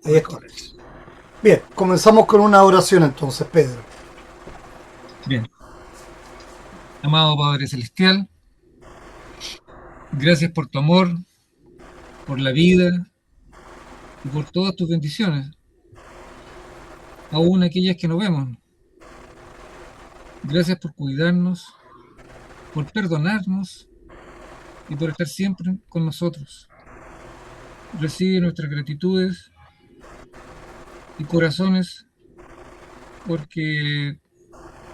Ahí está. Bien, comenzamos con una oración entonces, Pedro. Bien, amado Padre Celestial, gracias por tu amor, por la vida y por todas tus bendiciones, aún aquellas que no vemos. Gracias por cuidarnos, por perdonarnos y por estar siempre con nosotros. Recibe nuestras gratitudes y corazones porque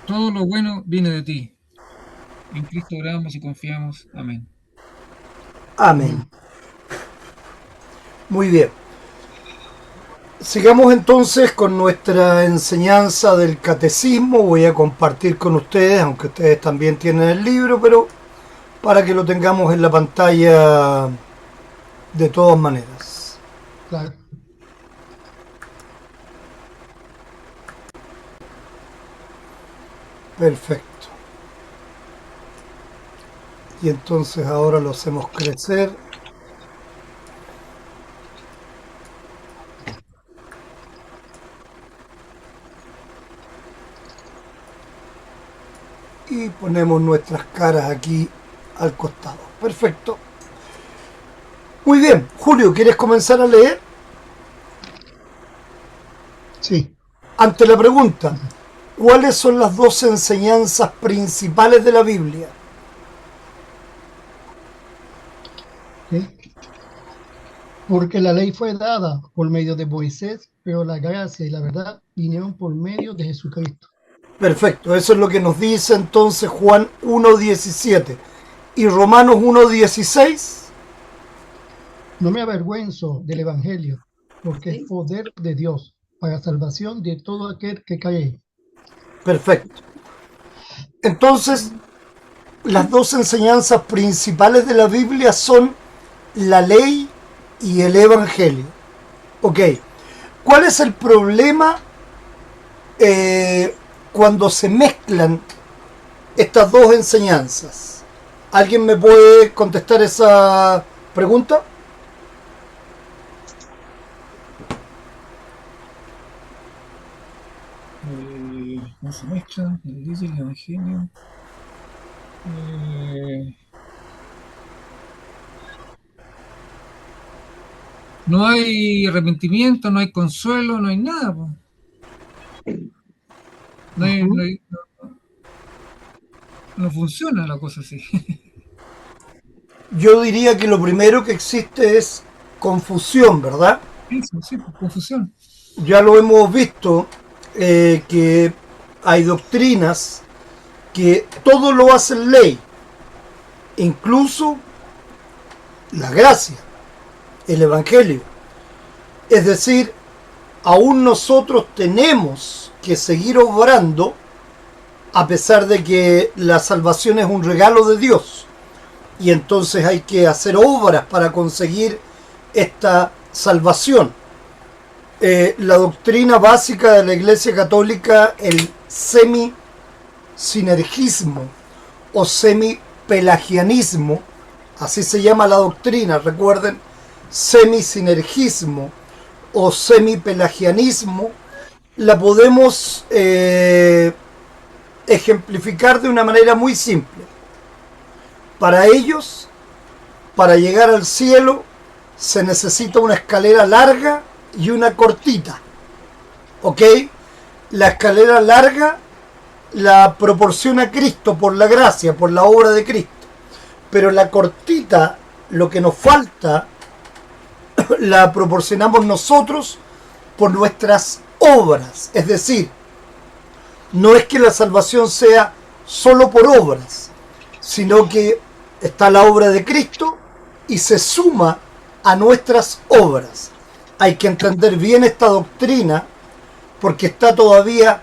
todo lo bueno viene de ti. En Cristo oramos y confiamos. Amén. Amén. Muy bien. Sigamos entonces con nuestra enseñanza del catecismo. Voy a compartir con ustedes, aunque ustedes también tienen el libro, pero para que lo tengamos en la pantalla de todas maneras. Claro. Perfecto. Y entonces ahora lo hacemos crecer. Y ponemos nuestras caras aquí al costado. Perfecto. Muy bien. Julio, ¿quieres comenzar a leer? Sí. Ante la pregunta, ¿cuáles son las dos enseñanzas principales de la Biblia? ¿Sí? Porque la ley fue dada por medio de Moisés, pero la gracia y la verdad vinieron por medio de Jesucristo. Perfecto, eso es lo que nos dice entonces Juan 1.17 y Romanos 1.16. No me avergüenzo del Evangelio, porque es poder de Dios para salvación de todo aquel que cree. Perfecto. Entonces, las dos enseñanzas principales de la Biblia son la ley y el Evangelio. Ok, ¿cuál es el problema cuando se mezclan estas dos enseñanzas? ¿Alguien me puede contestar esa pregunta? ¿Cómo se mezcla? El dice el Evangelio. Eh, no hay arrepentimiento, no hay consuelo, no hay nada. Po. No, hay, no, Ujú. hay- no funciona la cosa así. Yo diría que lo primero que existe es confusión, ¿verdad? Eso, sí, pues, confusión. Ya lo hemos visto, que hay doctrinas que todo lo hacen ley, incluso la gracia, el Evangelio. Es decir, aún nosotros tenemos que seguir obrando a pesar de que la salvación es un regalo de Dios. Y entonces hay que hacer obras para conseguir esta salvación. La doctrina básica de la Iglesia Católica, el semisinergismo o semipelagianismo, así se llama la doctrina, recuerden, semisinergismo o semipelagianismo, la podemos ejemplificar de una manera muy simple. Para ellos, para llegar al cielo, se necesita una escalera larga y una cortita. ¿Ok? La escalera larga la proporciona Cristo por la gracia, por la obra de Cristo. Pero la cortita, lo que nos falta, la proporcionamos nosotros por nuestras obras. Es decir, no es que la salvación sea solo por obras, sino que está la obra de Cristo y se suma a nuestras obras. Hay que entender bien esta doctrina porque está todavía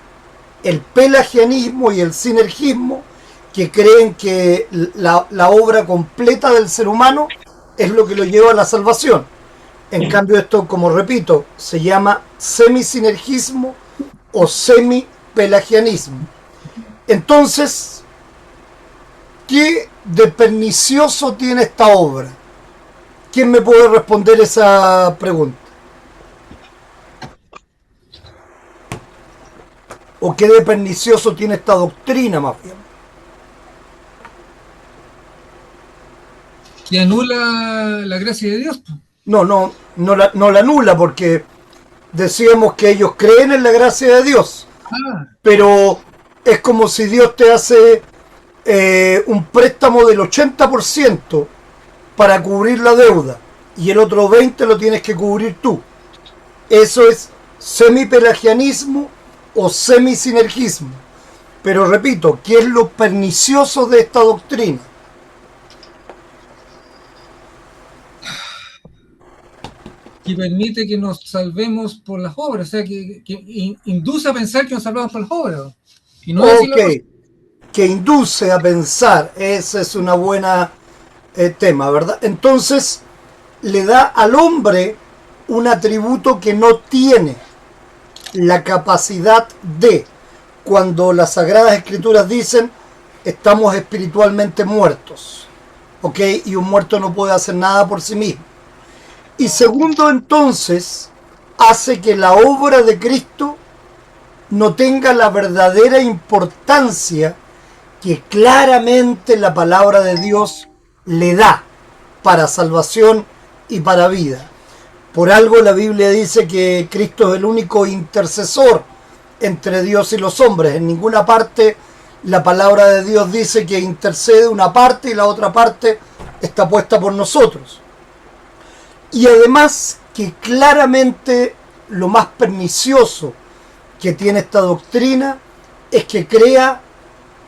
el pelagianismo y el sinergismo que creen que la obra completa del ser humano es lo que lo lleva a la salvación. En cambio esto, como repito, se llama semisinergismo o semipelagianismo. Entonces, ¿qué de pernicioso tiene esta obra? ¿Quién me puede responder esa pregunta? ¿O qué de pernicioso tiene esta doctrina más bien? Que anula la gracia de Dios, po. No la anula, porque decíamos que ellos creen en la gracia de Dios, Ah, pero es como si Dios te hace un préstamo del 80% para cubrir la deuda y el otro 20% lo tienes que cubrir tú. Eso es semipelagianismo o semisinergismo. Pero repito, ¿qué es lo pernicioso de esta doctrina? que permite que nos salvemos por las obras, o sea, que induce a pensar que nos salvamos por las obras. Y no decir Ok, la cosa. que induce a pensar, ese es una buena tema, ¿verdad? Entonces le da al hombre un atributo que no tiene, la capacidad de, cuando las Sagradas Escrituras dicen estamos espiritualmente muertos, ¿ok? Y un muerto no puede hacer nada por sí mismo. Y segundo, entonces, hace que la obra de Cristo no tenga la verdadera importancia que claramente la palabra de Dios le da para salvación y para vida. Por algo la Biblia dice que Cristo es el único intercesor entre Dios y los hombres. En ninguna parte la palabra de Dios dice que intercede una parte y la otra parte está puesta por nosotros. Y además que claramente lo más pernicioso que tiene esta doctrina es que crea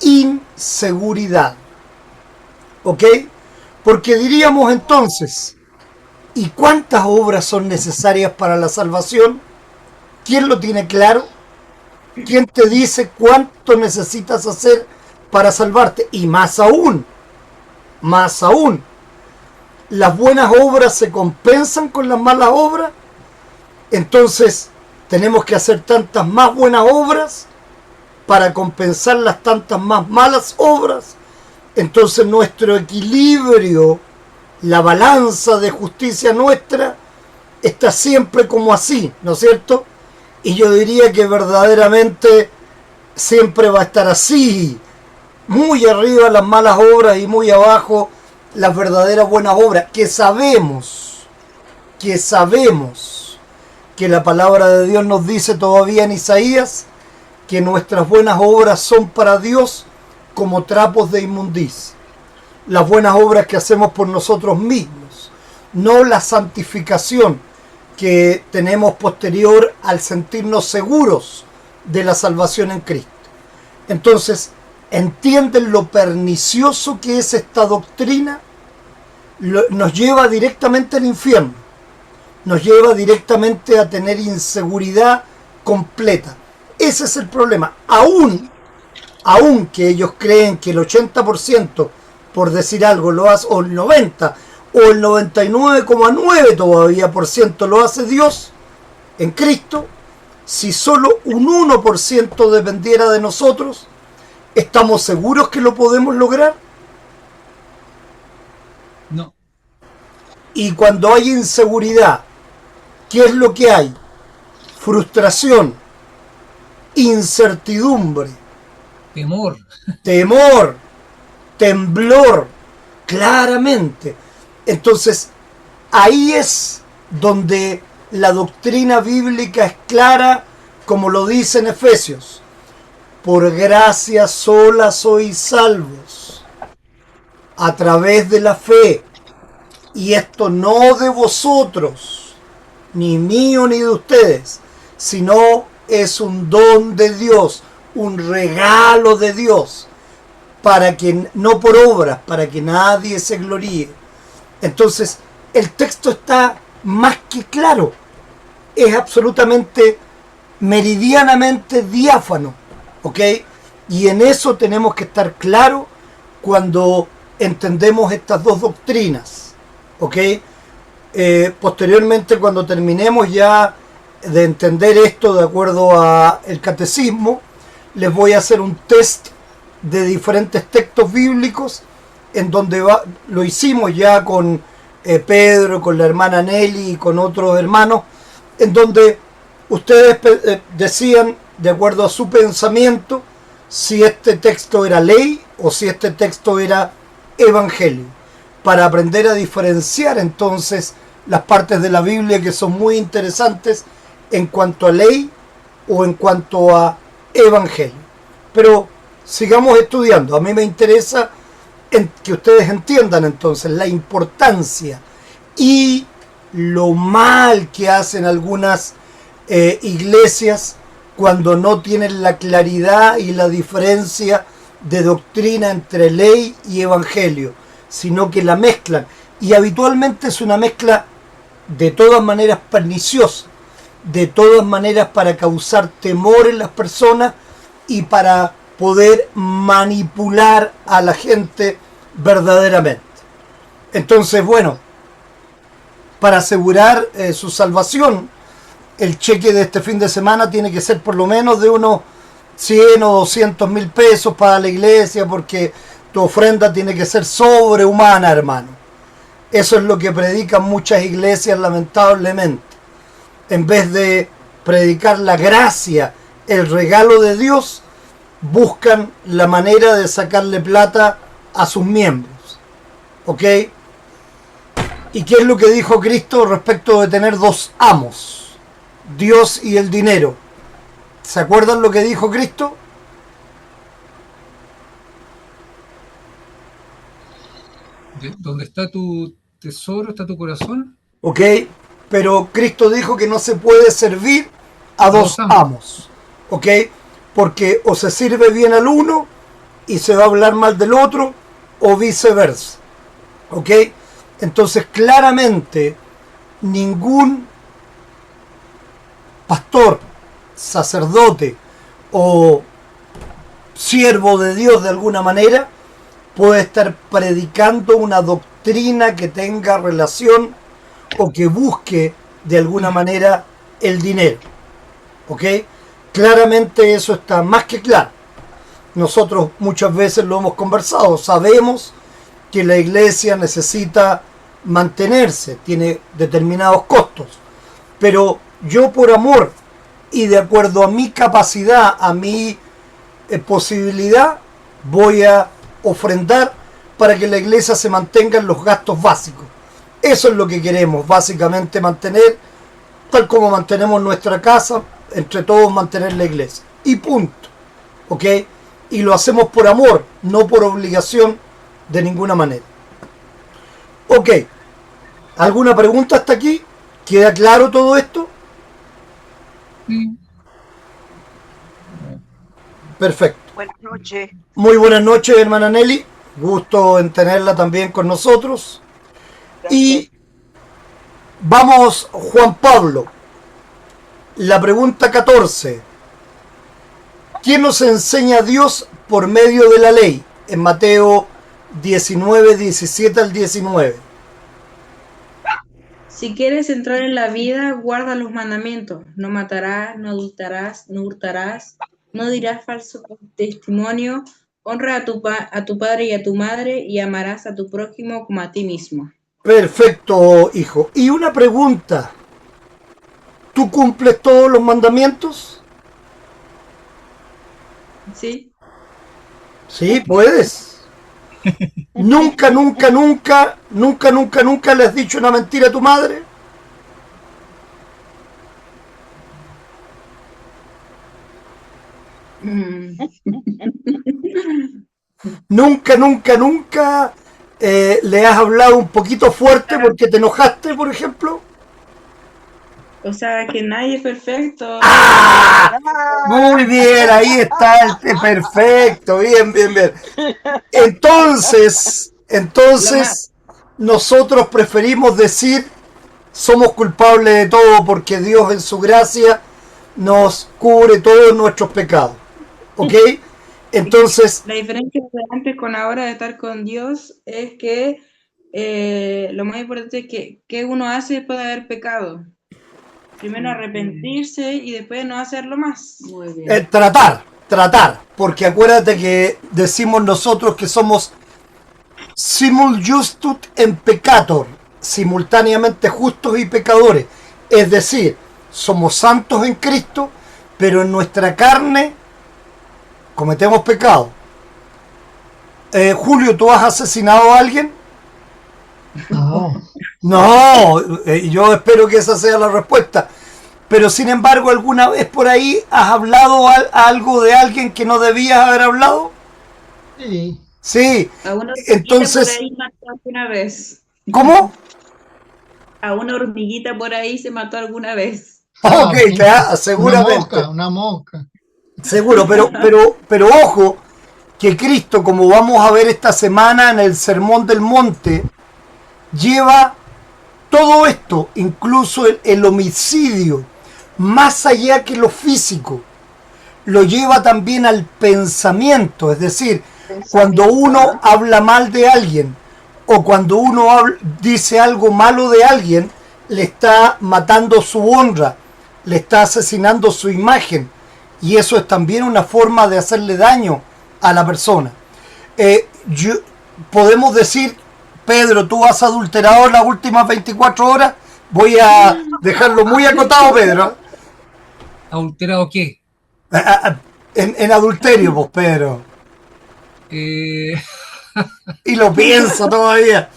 inseguridad. ¿Ok? Porque diríamos entonces, ¿y cuántas obras son necesarias para la salvación? ¿Quién lo tiene claro? ¿Quién te dice cuánto necesitas hacer para salvarte? Y más aún, ¿las buenas obras se compensan con las malas obras? Entonces, tenemos que hacer tantas más buenas obras para compensar las tantas más malas obras. Entonces nuestro equilibrio, la balanza de justicia nuestra, está siempre como así, ¿no es cierto? Y yo diría que verdaderamente siempre va a estar así, muy arriba las malas obras y muy abajo las verdaderas buenas obras, que sabemos que la palabra de Dios nos dice todavía en Isaías que nuestras buenas obras son para Dios como trapos de inmundicia. Las buenas obras que hacemos por nosotros mismos, no la santificación que tenemos posterior al sentirnos seguros de la salvación en Cristo. Entonces, ¿entienden lo pernicioso que es esta doctrina? Nos lleva directamente al infierno, nos lleva directamente a tener inseguridad completa. Ese es el problema. Aún que ellos creen que el 80%, por decir algo, lo hace, o el 90%, o el 99,9% todavía por ciento lo hace Dios en Cristo, si solo un 1% dependiera de nosotros, ¿estamos seguros que lo podemos lograr? No. Y cuando hay inseguridad, ¿qué es lo que hay? Frustración, incertidumbre, Temor. temor, temblor, claramente. Entonces, ahí es donde la doctrina bíblica es clara, como lo dice en Efesios. Por gracia sola sois salvos, a través de la fe. Y esto no de vosotros, ni mío ni de ustedes, sino es un don de Dios, un regalo de Dios, para que no por obras, para que nadie se gloríe. Entonces, el texto está más que claro, es absolutamente meridianamente diáfano, ¿ok? Y en eso tenemos que estar claros cuando entendemos estas dos doctrinas, ¿ok? Posteriormente, cuando terminemos ya de entender esto de acuerdo al catecismo, les voy a hacer un test de diferentes textos bíblicos en donde lo hicimos ya con Pedro, con la hermana Nelly y con otros hermanos, en donde ustedes decían, de acuerdo a su pensamiento, si este texto era ley o si este texto era evangelio, para aprender a diferenciar entonces las partes de la Biblia que son muy interesantes en cuanto a ley o en cuanto a evangelio. Pero sigamos estudiando. A mí me interesa que ustedes entiendan entonces la importancia y lo mal que hacen algunas iglesias cuando no tienen la claridad y la diferencia de doctrina entre ley y evangelio, sino que la mezclan. Y habitualmente es una mezcla de todas maneras perniciosa, de todas maneras para causar temor en las personas y para poder manipular a la gente verdaderamente. Entonces, bueno, para asegurar su salvación, el cheque de este fin de semana tiene que ser por lo menos de unos 100 o 200 mil pesos para la iglesia, porque tu ofrenda tiene que ser sobrehumana, hermano. Eso es lo que predican muchas iglesias, lamentablemente. En vez de predicar la gracia, el regalo de Dios, buscan la manera de sacarle plata a sus miembros. ¿Ok? ¿Y qué es lo que dijo Cristo respecto de tener dos amos? Dios y el dinero. ¿Se acuerdan lo que dijo Cristo? ¿Dónde está tu tesoro, está tu corazón? Ok, pero Cristo dijo que no se puede servir a dos amos. Ok, porque o se sirve bien al uno y se va a hablar mal del otro, o viceversa. Ok, entonces claramente ningún pastor, sacerdote o siervo de Dios de alguna manera puede estar predicando una doctrina que tenga relación o que busque de alguna manera el dinero. ¿Ok? Claramente eso está más que claro. Nosotros muchas veces lo hemos conversado, sabemos que la iglesia necesita mantenerse, tiene determinados costos, pero yo por amor y de acuerdo a mi capacidad, a mi posibilidad, voy a ofrendar para que la iglesia se mantenga en los gastos básicos. Eso es lo que queremos, básicamente mantener, tal como mantenemos nuestra casa, entre todos mantener la iglesia. Y punto. ¿Ok? Y lo hacemos por amor, no por obligación de ninguna manera. Ok. ¿Alguna pregunta hasta aquí? ¿Queda claro todo esto? Perfecto. Buenas noches. Muy buenas noches, hermana Nelly. Gusto en tenerla también con nosotros. Gracias. Y vamos, Juan Pablo. La pregunta 14. ¿Quién nos enseña a Dios por medio de la ley? En Mateo 19, 17 al 19. Si quieres entrar en la vida, guarda los mandamientos. No matarás, no adulterarás, no hurtarás, no dirás falso testimonio, honra a tu padre y a tu madre, y amarás a tu prójimo como a ti mismo. Perfecto, hijo. Y una pregunta. ¿Tú cumples todos los mandamientos? ¿Sí? Sí, puedes. Nunca le has dicho una mentira a tu madre. Nunca le has hablado un poquito fuerte porque te enojaste, por ejemplo. O sea, que nadie es perfecto. ¡Ah! Muy bien, ahí está el perfecto, bien. Entonces, nosotros preferimos decir somos culpables de todo porque Dios en su gracia nos cubre todos nuestros pecados. ¿Ok? Entonces, la diferencia de antes con ahora de estar con Dios es que lo más importante es que uno hace después de haber pecado. Primero arrepentirse y después no hacerlo más. Muy bien. Tratar, porque acuérdate que decimos nosotros que somos simul justus en peccator, simultáneamente justos y pecadores. Es decir, somos santos en Cristo, pero en nuestra carne cometemos pecado. Julio, ¿tú has asesinado a alguien? No, No, yo espero que esa sea la respuesta. Pero sin embargo, ¿alguna vez por ahí has hablado algo de alguien que no debías haber hablado? sí, Sí, A una hormiguita por entonces, ahí mató alguna vez. ¿cómo? A una hormiguita por ahí se mató alguna vez. Ok, una seguramente, mosca. seguro, pero ojo, que Cristo, como vamos a ver esta semana en el Sermón del Monte, lleva todo esto, incluso el homicidio, más allá que lo físico, lo lleva también al pensamiento, es decir, cuando uno habla mal de alguien o cuando uno dice algo malo de alguien, le está matando su honra, le está asesinando su imagen, y eso es también una forma de hacerle daño a la persona. Podemos decir, Pedro, tú has adulterado las últimas 24 horas. Voy a dejarlo muy acotado, Pedro. ¿Adulterado qué? En adulterio, pues, Pedro. Eh, Y lo pienso todavía.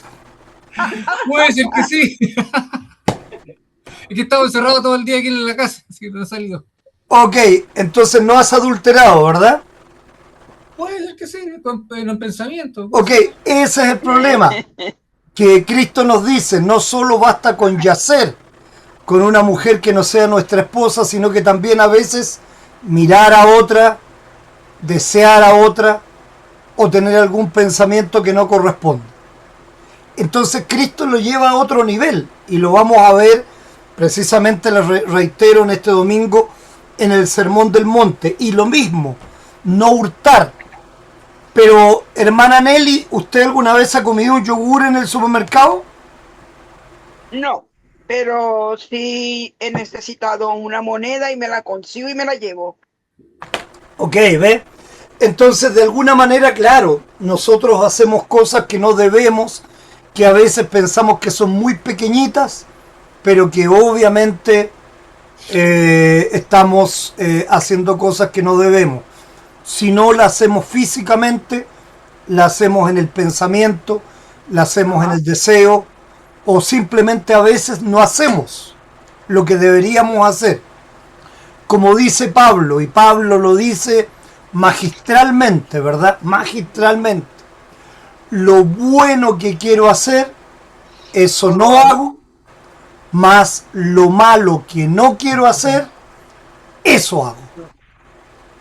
puede ser que sí. Es que he estado encerrado todo el día aquí en la casa, así que no he salido. Ok, entonces no has adulterado, ¿verdad? Puede ser que sí, en el pensamiento. Ok, ese es el problema. Que Cristo nos dice, no solo basta con yacer con una mujer que no sea nuestra esposa, sino que también a veces mirar a otra, desear a otra o tener algún pensamiento que no corresponde. Entonces Cristo lo lleva a otro nivel y lo vamos a ver precisamente, le reitero, en este domingo en el Sermón del Monte. Y lo mismo, no hurtar. Pero, hermana Nelly, ¿usted alguna vez ha comido un yogur en el supermercado? No, pero sí he necesitado una moneda y me la consigo y me la llevo. Ok, ¿ve? Entonces, de alguna manera, claro, nosotros hacemos cosas que no debemos, que a veces pensamos que son muy pequeñitas, pero que obviamente estamos haciendo cosas que no debemos. Si no la hacemos físicamente, la hacemos en el pensamiento, la hacemos en el deseo, o simplemente a veces no hacemos lo que deberíamos hacer. Como dice Pablo, y Pablo lo dice magistralmente, ¿verdad? Magistralmente. Lo bueno que quiero hacer, eso no hago, más lo malo que no quiero hacer, eso hago.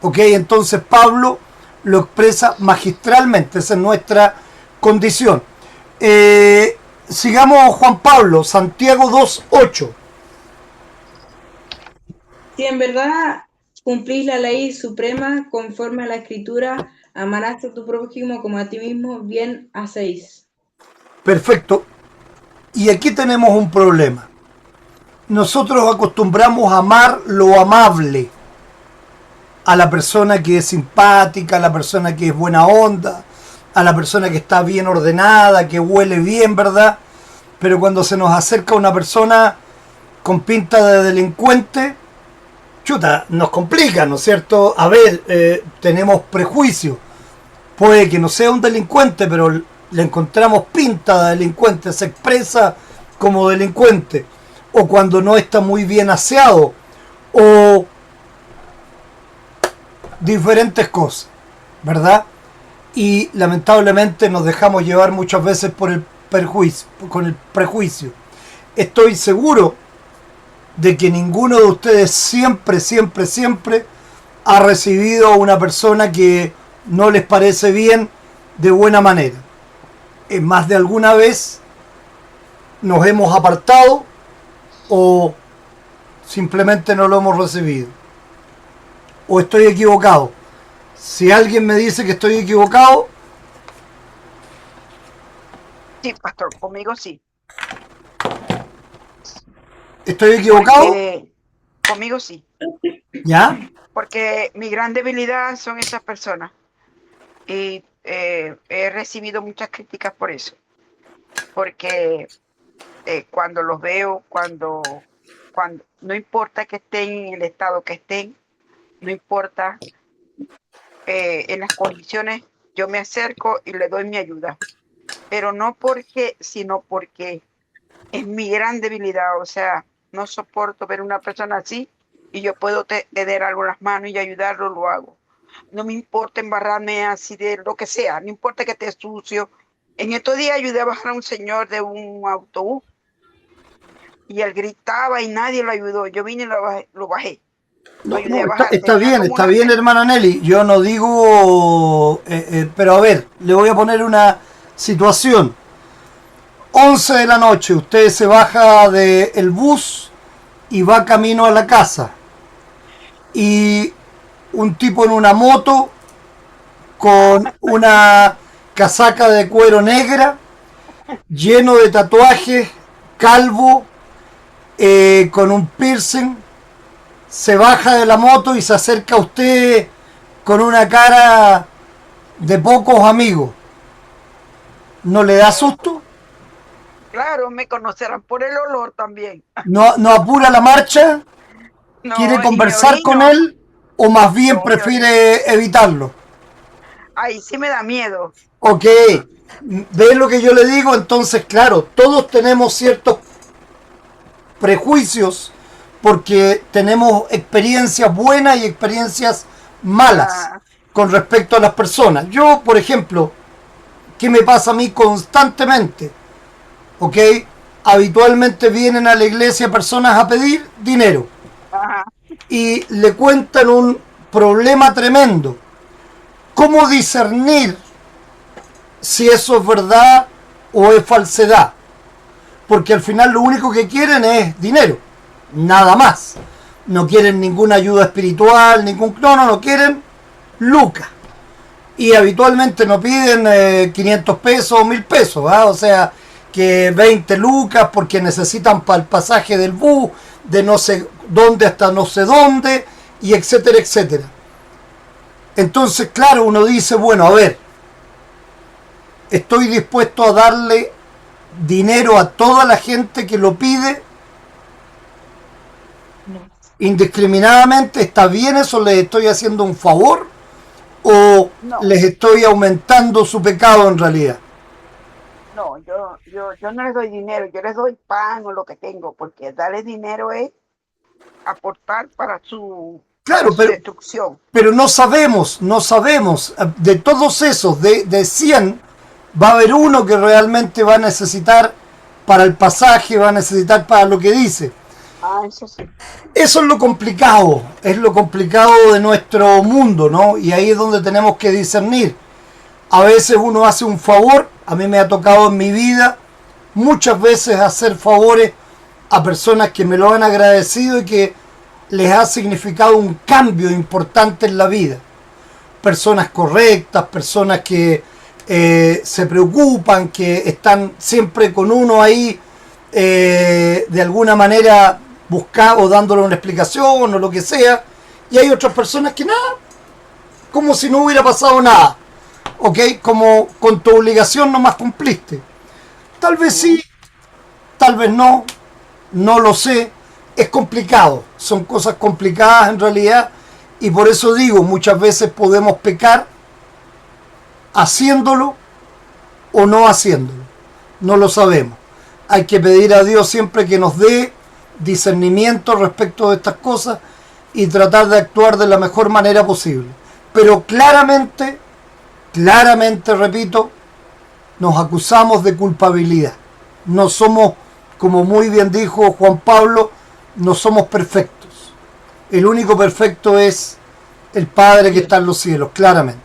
Ok, entonces Pablo lo expresa magistralmente, esa es nuestra condición. Sigamos, Juan Pablo, Santiago 2:8. Si en verdad cumplís la ley suprema conforme a la escritura, amarás a tu prójimo como a ti mismo, bien hacéis. Perfecto. Y aquí tenemos un problema. Nosotros acostumbramos a amar lo amable, a la persona que es simpática, a la persona que es buena onda, a la persona que está bien ordenada, que huele bien, ¿verdad? Pero cuando se nos acerca una persona con pinta de delincuente, chuta, nos complica, ¿no es cierto? A ver, tenemos prejuicios. Puede que no sea un delincuente, pero le encontramos pinta de delincuente, se expresa como delincuente. O cuando no está muy bien aseado, o diferentes cosas, ¿verdad? Y lamentablemente nos dejamos llevar muchas veces por el prejuicio. Estoy seguro de que ninguno de ustedes siempre ha recibido a una persona que no les parece bien de buena manera. En más de alguna vez nos hemos apartado o simplemente no lo hemos recibido. ¿O estoy equivocado? Si alguien me dice que estoy equivocado, Sí, pastor, conmigo sí. ¿estoy equivocado? Conmigo sí. ¿Ya? Porque mi gran debilidad son esas personas. Y he recibido muchas críticas por eso. Porque cuando los veo, cuando, no importa que estén en el estado que estén, no importa en las condiciones, yo me acerco y le doy mi ayuda. Pero no porque, sino porque es mi gran debilidad. O sea, no soporto ver una persona así y yo puedo tener algo en las manos y ayudarlo, lo hago. No me importa embarrarme así de lo que sea, no importa que esté sucio. En estos días ayudé a bajar a un señor de un autobús y él gritaba y nadie lo ayudó. Yo vine y lo bajé. Lo No, ayudé a está, bajar. Tenía como está una bien, hermana Nelly. Yo no digo, pero a ver, le voy a poner una situación. 11 de la noche, usted se baja del bus y va camino a la casa. Y un tipo en una moto con una casaca de cuero negra, lleno de tatuajes, calvo, con un piercing, se baja de la moto y se acerca a usted con una cara de pocos amigos. ¿No le da susto? Claro, me conocerán por el olor también. ¿No apura la marcha? ¿Quiere No, y me conversar con orino. él o más bien No, me orino. prefiere evitarlo? Ahí sí me da miedo. Ok, ¿ve lo que yo le digo? Entonces, claro, todos tenemos ciertos prejuicios porque tenemos experiencias buenas y experiencias malas Ah, con respecto a las personas. Yo, por ejemplo, ¿qué me pasa a mí constantemente? ¿Ok? Habitualmente vienen a la iglesia personas a pedir dinero ajá. y le cuentan un problema tremendo. ¿Cómo discernir si eso es verdad o es falsedad? Porque al final lo único que quieren es dinero, nada más. No quieren ninguna ayuda espiritual, no quieren lucas. Y habitualmente no piden 500 pesos o 1000 pesos, ¿va? O sea, que 20 lucas porque necesitan para el pasaje del bus, de no sé dónde hasta no sé dónde, y etcétera, etcétera. Entonces, claro, uno dice, bueno, a ver, estoy dispuesto a darle dinero a toda la gente que lo pide No. indiscriminadamente. ¿Está bien eso? ¿Les estoy haciendo un favor o No, les estoy aumentando su pecado en realidad? no, yo no les doy dinero, yo les doy pan o lo que tengo, porque darles dinero es aportar para Claro, su destrucción. pero no sabemos, de todos esos, de 100, va a haber uno que realmente va a necesitar para el pasaje, va a necesitar para lo que dice. Ah, eso sí. Eso es lo complicado de nuestro mundo, ¿no? Y ahí es donde tenemos que discernir. A veces uno hace un favor, a mí me ha tocado en mi vida muchas veces hacer favores a personas que me lo han agradecido y que les ha significado un cambio importante en la vida. Personas correctas, personas que se preocupan, que están siempre con uno ahí, de alguna manera buscando o dándole una explicación o lo que sea. Y hay otras personas que nada, como si no hubiera pasado nada. ¿Ok? Como con tu obligación nomás cumpliste. Tal vez sí, tal vez no, no lo sé. Es complicado, son cosas complicadas en realidad, y por eso digo, muchas veces podemos pecar haciéndolo o no haciéndolo. No lo sabemos. Hay que pedir a Dios siempre que nos dé discernimiento respecto de estas cosas y tratar de actuar de la mejor manera posible. Pero claramente, repito, nos acusamos de culpabilidad. No somos, como muy bien dijo Juan Pablo, no somos perfectos. El único perfecto es el Padre que está en los cielos, claramente.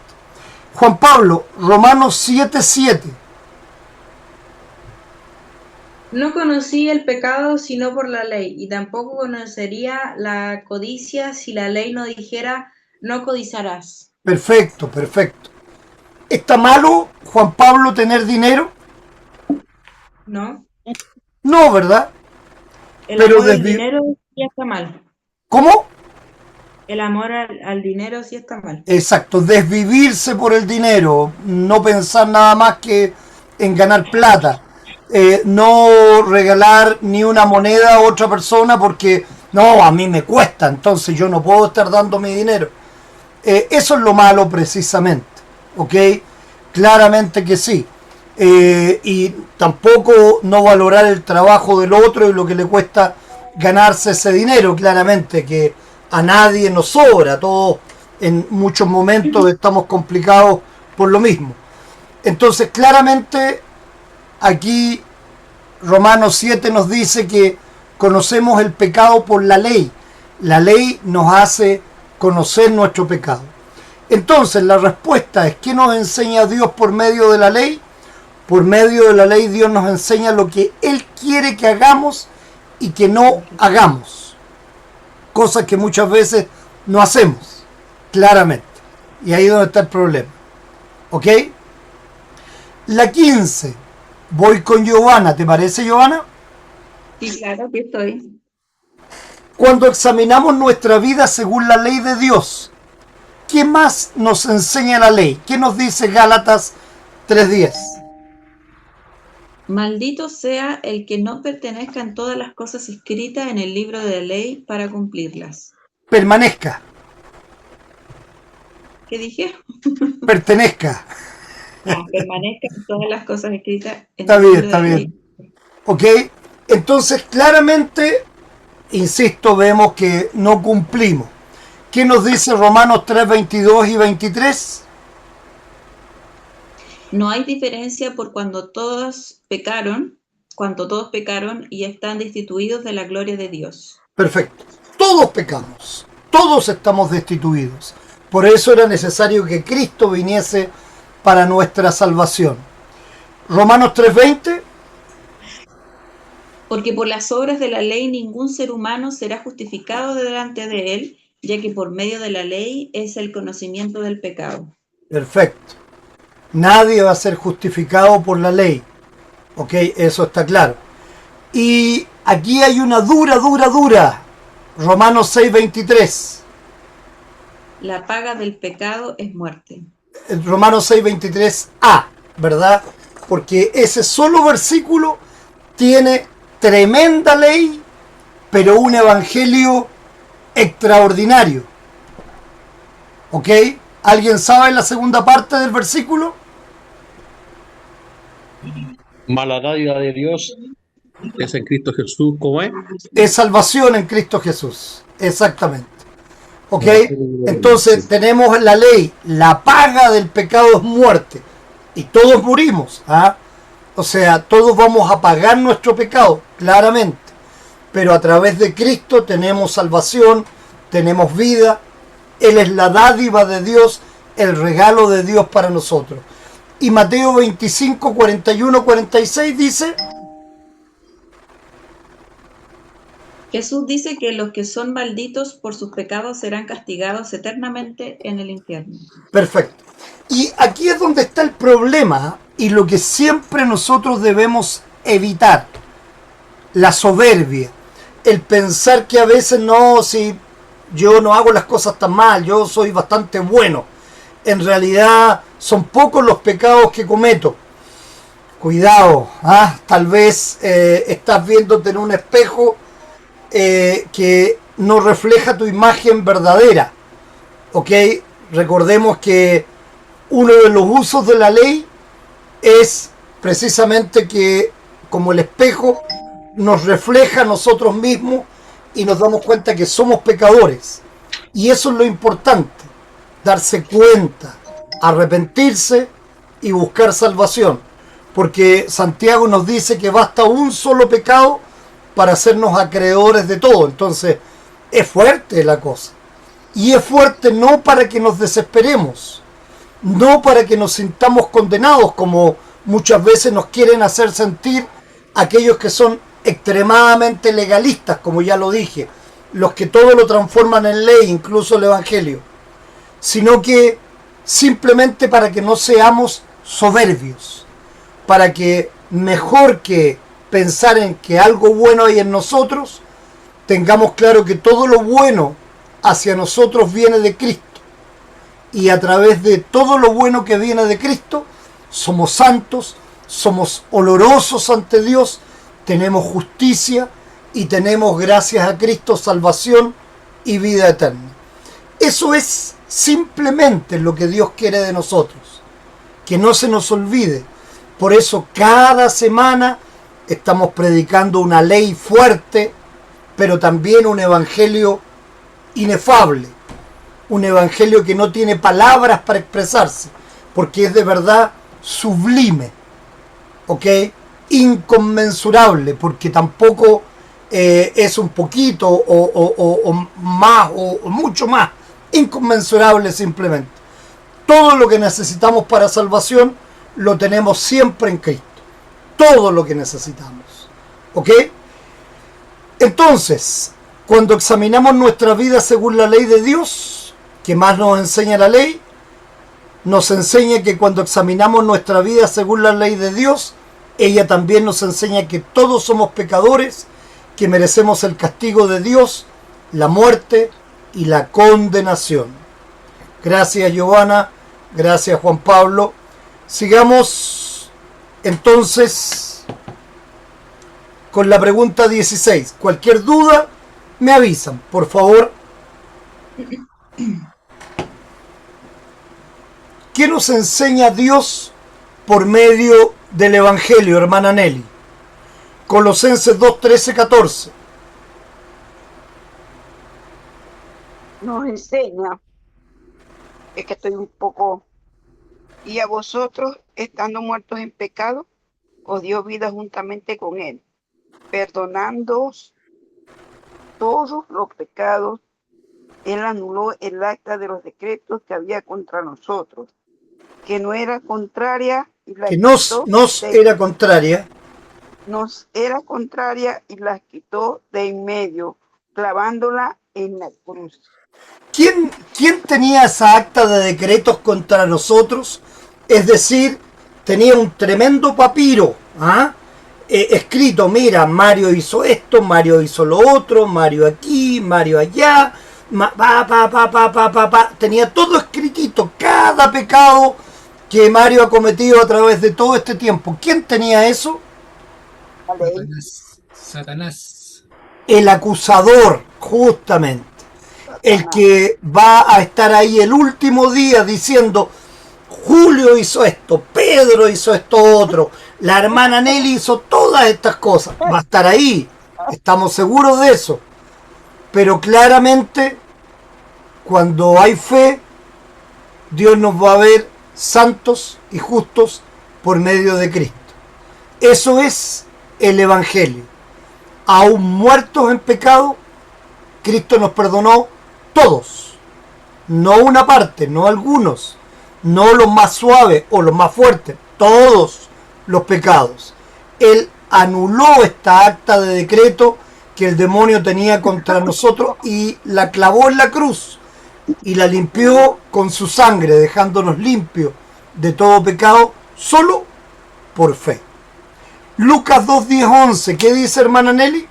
Juan Pablo, Romanos 7:7. No conocí el pecado sino por la ley, y tampoco conocería la codicia si la ley no dijera, no codiciarás. Perfecto, perfecto. ¿Está malo, Juan Pablo, tener dinero? ¿No? No, ¿verdad? El Pero amor al dinero sí está mal. ¿Cómo? El amor al dinero sí está mal. Exacto, desvivirse por el dinero, no pensar nada más que en ganar plata. no regalar ni una moneda a otra persona porque no, a mí me cuesta, entonces yo no puedo estar dando mi dinero. Eso es lo malo precisamente, ¿ok? Claramente que sí. Y tampoco no valorar el trabajo del otro y lo que le cuesta ganarse ese dinero, claramente que a nadie nos sobra, todos en muchos momentos estamos complicados por lo mismo. Entonces claramente aquí Romanos 7 nos dice que conocemos el pecado por la ley. La ley nos hace conocer nuestro pecado. Entonces la respuesta es, ¿qué nos enseña Dios por medio de la ley? Por medio de la ley Dios nos enseña lo que Él quiere que hagamos y que no hagamos. Cosas que muchas veces no hacemos, claramente. Y ahí es donde está el problema. ¿Ok? La 15. Voy con Giovanna. ¿Te parece, Giovanna? Sí, claro que estoy. Cuando examinamos nuestra vida según la ley de Dios, ¿qué más nos enseña la ley? ¿Qué nos dice Gálatas 3:10? Maldito sea el que no pertenezca en todas las cosas escritas en el libro de la ley para cumplirlas. Permanezca, ¿Qué dije? pertenezca. Permanezca en todas las cosas escritas en Está el bien, libro está de la bien. ley. ¿Ok? Entonces, claramente, insisto, vemos que no cumplimos. ¿Qué nos dice Romanos 3:22 y 23? No hay diferencia por cuando todos pecaron y están destituidos de la gloria de Dios. Perfecto. Todos pecamos. Todos estamos destituidos. Por eso era necesario que Cristo viniese para nuestra salvación. Romanos 3:20. Porque por las obras de la ley ningún ser humano será justificado delante de él, ya que por medio de la ley es el conocimiento del pecado. Perfecto. Nadie va a ser justificado por la ley. ¿Ok? Eso está claro. Y aquí hay una dura. Romanos 6:23. La paga del pecado es muerte. Romanos 6:23a, ¿verdad? Porque ese solo versículo tiene tremenda ley, pero un evangelio extraordinario. ¿Ok? ¿Alguien sabe la segunda parte del versículo? Mas la dádiva de Dios es en Cristo Jesús, ¿cómo es? Es salvación en Cristo Jesús. Exactamente. ¿Ok? Entonces tenemos la ley. La paga del pecado es muerte. Y todos morimos. ¿Ah? O sea, todos vamos a pagar nuestro pecado, claramente. Pero a través de Cristo tenemos salvación, tenemos vida. Él es la dádiva de Dios, el regalo de Dios para nosotros. Y Mateo 25, 41, 46 dice... Jesús dice que los que son malditos por sus pecados serán castigados eternamente en el infierno. Perfecto. Y aquí es donde está el problema y lo que siempre nosotros debemos evitar. La soberbia. El pensar que a veces no, si yo no hago las cosas tan mal, yo soy bastante bueno. En realidad son pocos los pecados que cometo. Cuidado, ¿ah? Tal vez estás viéndote en un espejo que no refleja tu imagen verdadera. ¿Ok? Recordemos que uno de los usos de la ley es precisamente que, como el espejo, nos refleja a nosotros mismos y nos damos cuenta que somos pecadores. Y eso es lo importante, darse cuenta, arrepentirse y buscar salvación. Porque Santiago nos dice que basta un solo pecado para hacernos acreedores de todo. Entonces, es fuerte la cosa. Y es fuerte no para que nos desesperemos, no para que nos sintamos condenados, como muchas veces nos quieren hacer sentir aquellos que son extremadamente legalistas, como ya lo dije, los que todo lo transforman en ley, incluso el Evangelio, sino que simplemente para que no seamos soberbios, para que mejor que pensar en que algo bueno hay en nosotros, tengamos claro que todo lo bueno hacia nosotros viene de Cristo. Y a través de todo lo bueno que viene de Cristo, somos santos, somos olorosos ante Dios, tenemos justicia y tenemos, gracias a Cristo, salvación y vida eterna. Eso es simplemente lo que Dios quiere de nosotros, que no se nos olvide. Por eso cada semana estamos predicando una ley fuerte, pero también un evangelio inefable, un evangelio que no tiene palabras para expresarse, porque es de verdad sublime, ¿ok? Inconmensurable, porque tampoco es un poquito o más o mucho más, inconmensurable simplemente. Todo lo que necesitamos para salvación lo tenemos siempre en Cristo, todo lo que necesitamos, ¿ok? Entonces, cuando examinamos nuestra vida según la ley de Dios, ¿qué más nos enseña la ley? Nos enseña que cuando examinamos nuestra vida según la ley de Dios, ella también nos enseña que todos somos pecadores, que merecemos el castigo de Dios, la muerte y la condenación. Gracias, Giovanna. Gracias, Juan Pablo. Sigamos entonces con la pregunta 16. Cualquier duda, me avisan, por favor. ¿Qué nos enseña Dios por medio del Evangelio, hermana Nelly? Colosenses 2, 13, 14. Nos enseña, es que estoy un poco, y a vosotros, estando muertos en pecado, os dio vida juntamente con él, perdonándoos todos los pecados. Él anuló el acta de los decretos que había contra nosotros, que no era contraria y la Que quitó nos era contraria y la quitó de en medio, clavándola en la cruz. ¿Quién tenía esa acta de decretos contra nosotros? Es decir, tenía un tremendo papiro, escrito, mira, Mario hizo esto, Mario hizo lo otro, Mario aquí, Mario allá, tenía todo escritito, cada pecado que Mario ha cometido a través de todo este tiempo. ¿Quién tenía eso? Satanás. El acusador, justamente. El que va a estar ahí el último día diciendo, Julio hizo esto, Pedro hizo esto otro, la hermana Nelly hizo todas estas cosas. Va a estar ahí, estamos seguros de eso. Pero claramente, cuando hay fe, Dios nos va a ver santos y justos por medio de Cristo. Eso es el Evangelio. Aún muertos en pecado, Cristo nos perdonó todos, no una parte, no algunos, no los más suaves o los más fuertes, todos los pecados. Él anuló esta acta de decreto que el demonio tenía contra nosotros y la clavó en la cruz y la limpió con su sangre, dejándonos limpios de todo pecado solo por fe. Lucas 2, 10, 11, ¿qué dice, hermana Nelly?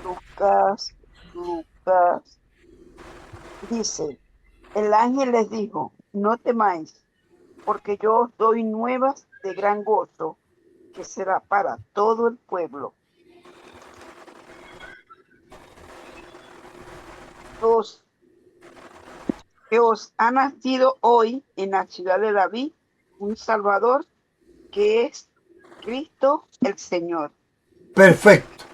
Lucas dice, el ángel les dijo, no temáis, porque yo os doy nuevas de gran gozo, que será para todo el pueblo. Que os ha nacido hoy en la ciudad de David un Salvador, que es Cristo el Señor. Perfecto.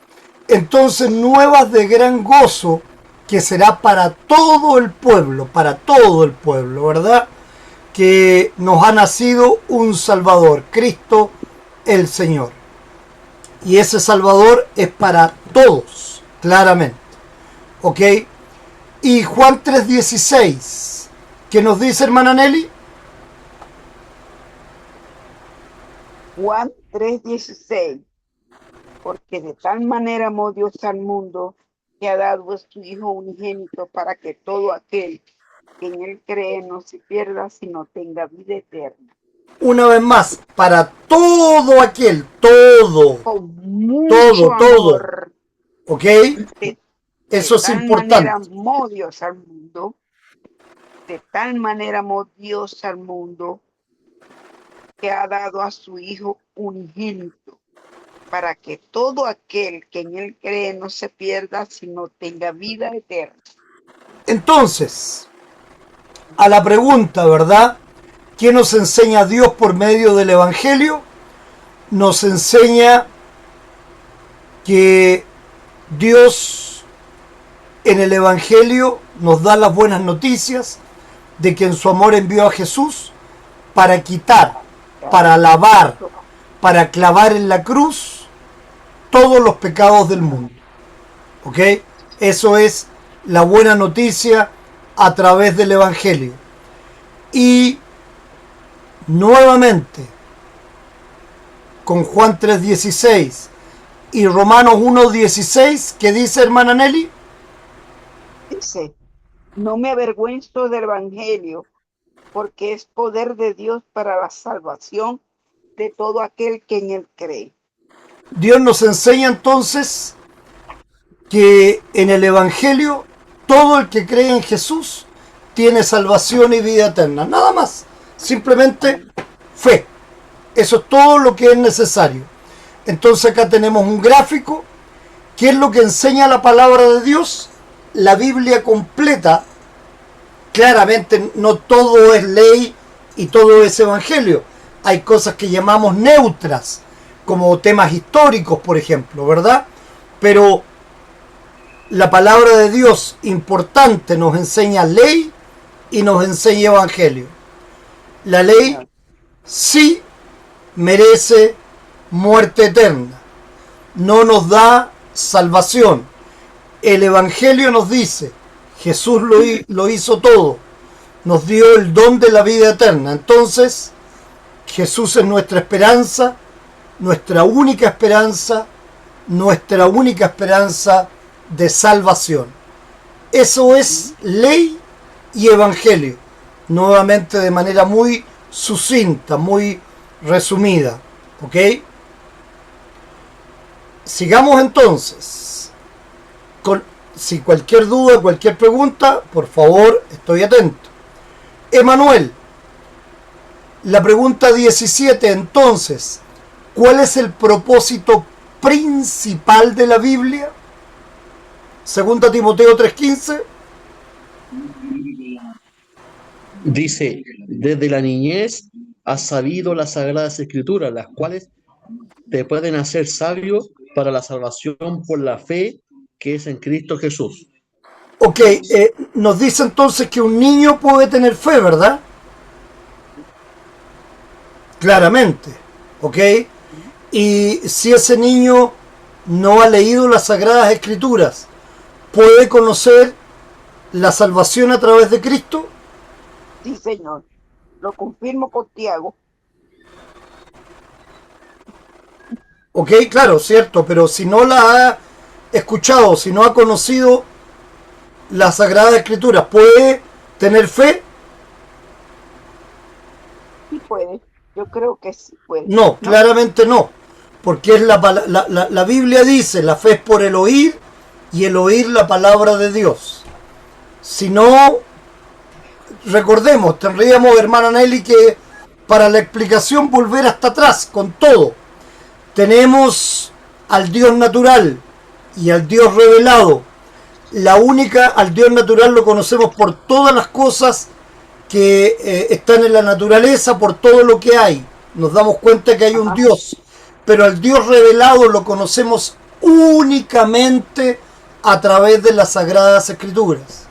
Entonces, nuevas de gran gozo, que será para todo el pueblo, ¿verdad? Que nos ha nacido un Salvador, Cristo el Señor. Y ese Salvador es para todos, claramente. ¿Ok? Y Juan 3:16, ¿qué nos dice, hermana Nelly? Juan 3:16, porque de tal manera amó Dios al mundo, que ha dado a su Hijo unigénito, para que todo aquel que en él cree no se pierda, sino tenga vida eterna. Una vez más, para todo aquel, todo, Con mucho amor, ¿ok? de Eso es tal importante. manera amó Dios al mundo, de tal manera amó Dios al mundo, que ha dado a su Hijo unigénito, para que todo aquel que en él cree no se pierda, sino tenga vida eterna. Entonces, a la pregunta, ¿verdad? ¿Qué nos enseña Dios por medio del Evangelio? Nos enseña que Dios en el Evangelio nos da las buenas noticias de que en su amor envió a Jesús para quitar, para lavar, para clavar en la cruz todos los pecados del mundo. ¿Ok? Eso es la buena noticia a través del Evangelio. Y nuevamente, con Juan 3:16 y Romanos 1:16, ¿qué dice, hermana Nelly? Dice, no me avergüenzo del Evangelio, porque es poder de Dios para la salvación de todo aquel que en él cree. Dios nos enseña entonces que en el Evangelio todo el que cree en Jesús tiene salvación y vida eterna. Nada más. Simplemente fe. Eso es todo lo que es necesario. Entonces acá tenemos un gráfico. ¿Qué es lo que enseña la palabra de Dios? La Biblia completa. Claramente no todo es ley y todo es evangelio. Hay cosas que llamamos neutras, como temas históricos, por ejemplo, ¿verdad? Pero la palabra de Dios importante nos enseña ley y nos enseña evangelio. La ley sí merece muerte eterna, no nos da salvación. El evangelio nos dice, Jesús lo hizo todo, nos dio el don de la vida eterna. Entonces, Jesús es nuestra esperanza, nuestra única esperanza de salvación. Eso es ley y evangelio, nuevamente de manera muy sucinta, muy resumida. ¿Ok? Sigamos entonces. Si cualquier duda, cualquier pregunta, por favor, estoy atento. Emanuel, la pregunta 17 entonces, ¿cuál es el propósito principal de la Biblia? Segunda Timoteo 3:15. Dice, desde la niñez has sabido las sagradas escrituras, las cuales te pueden hacer sabio para la salvación por la fe que es en Cristo Jesús. Ok, nos dice entonces que un niño puede tener fe, ¿verdad? Claramente, ¿ok? Y si ese niño no ha leído las Sagradas Escrituras, ¿puede conocer la salvación a través de Cristo? Sí, Señor. Lo confirmo con Tiago. Ok, claro, cierto, pero si no la ha escuchado, si no ha conocido las Sagradas Escrituras, ¿puede tener fe? Sí puede. Yo creo que sí puede. No, claramente no, porque es la Biblia dice, la fe es por el oír y el oír la palabra de Dios. Si no, recordemos, tendríamos, hermana Nelly, que para la explicación volver hasta atrás con todo. Tenemos al Dios natural y al Dios revelado. Al Dios natural lo conocemos por todas las cosas que están en la naturaleza, por todo lo que hay. Nos damos cuenta que hay un Dios. Pero al Dios revelado lo conocemos únicamente a través de las Sagradas Escrituras.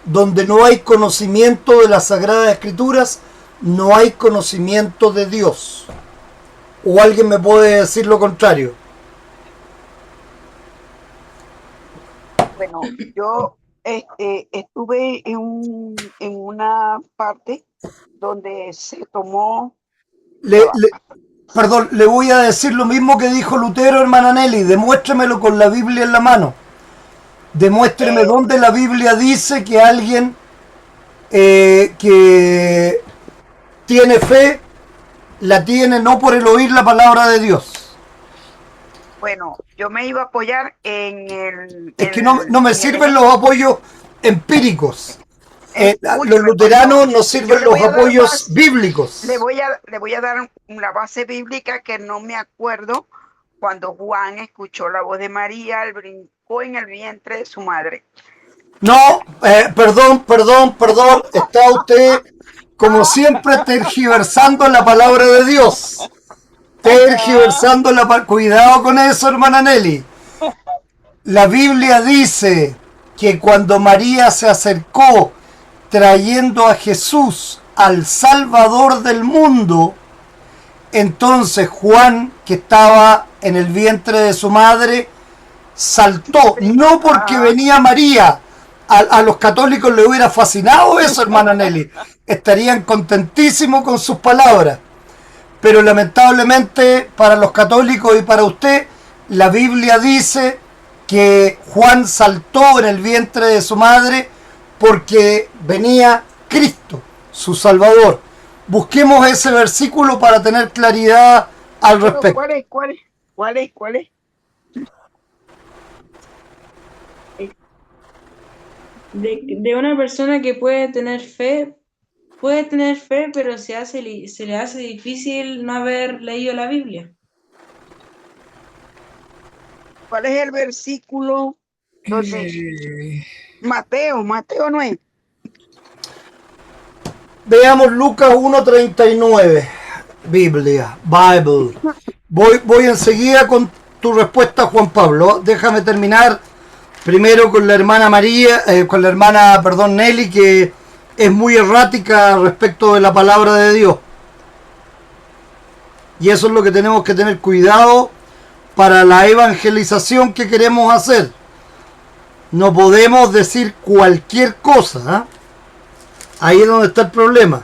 Donde no hay conocimiento de las Sagradas Escrituras, no hay conocimiento de Dios. ¿O alguien me puede decir lo contrario? Bueno, yo estuve en una parte donde se tomó... Perdón, le voy a decir lo mismo que dijo Lutero, hermana Nelly. Demuéstremelo con la Biblia en la mano. Demuéstreme dónde la Biblia dice que alguien que tiene fe, la tiene no por el oír la palabra de Dios. Bueno, yo me iba a apoyar en el... Es que no me sirven los apoyos empíricos. los escúcheme, luteranos pastor. nos Yo sirven le los voy a dar apoyos base, bíblicos. le voy a dar una base bíblica que no me acuerdo cuando Juan escuchó la voz de María, él brincó en el vientre de su madre. No, perdón, está usted como siempre tergiversando la palabra de Dios. Tergiversando la palabra. Cuidado con eso, hermana Nelly. La Biblia dice que cuando María se acercó trayendo a Jesús al Salvador del mundo, entonces Juan, que estaba en el vientre de su madre, saltó, no porque venía María. A los católicos les hubiera fascinado eso, hermana Nelly. Estarían contentísimos con sus palabras. Pero lamentablemente para los católicos y para usted, la Biblia dice que Juan saltó en el vientre de su madre porque venía Cristo, su Salvador. Busquemos ese versículo para tener claridad al respecto. ¿Cuál es? De una persona que puede tener fe, pero se le hace difícil no haber leído la Biblia. ¿Cuál es el versículo donde Mateo no es? Veamos Lucas 1:39, Biblia, Bible. Voy enseguida con tu respuesta, Juan Pablo. Déjame terminar primero con la hermana Nelly, que es muy errática respecto de la palabra de Dios. Y eso es lo que tenemos que tener cuidado para la evangelización que queremos hacer. No podemos decir cualquier cosa, ¿eh? Ahí es donde está el problema.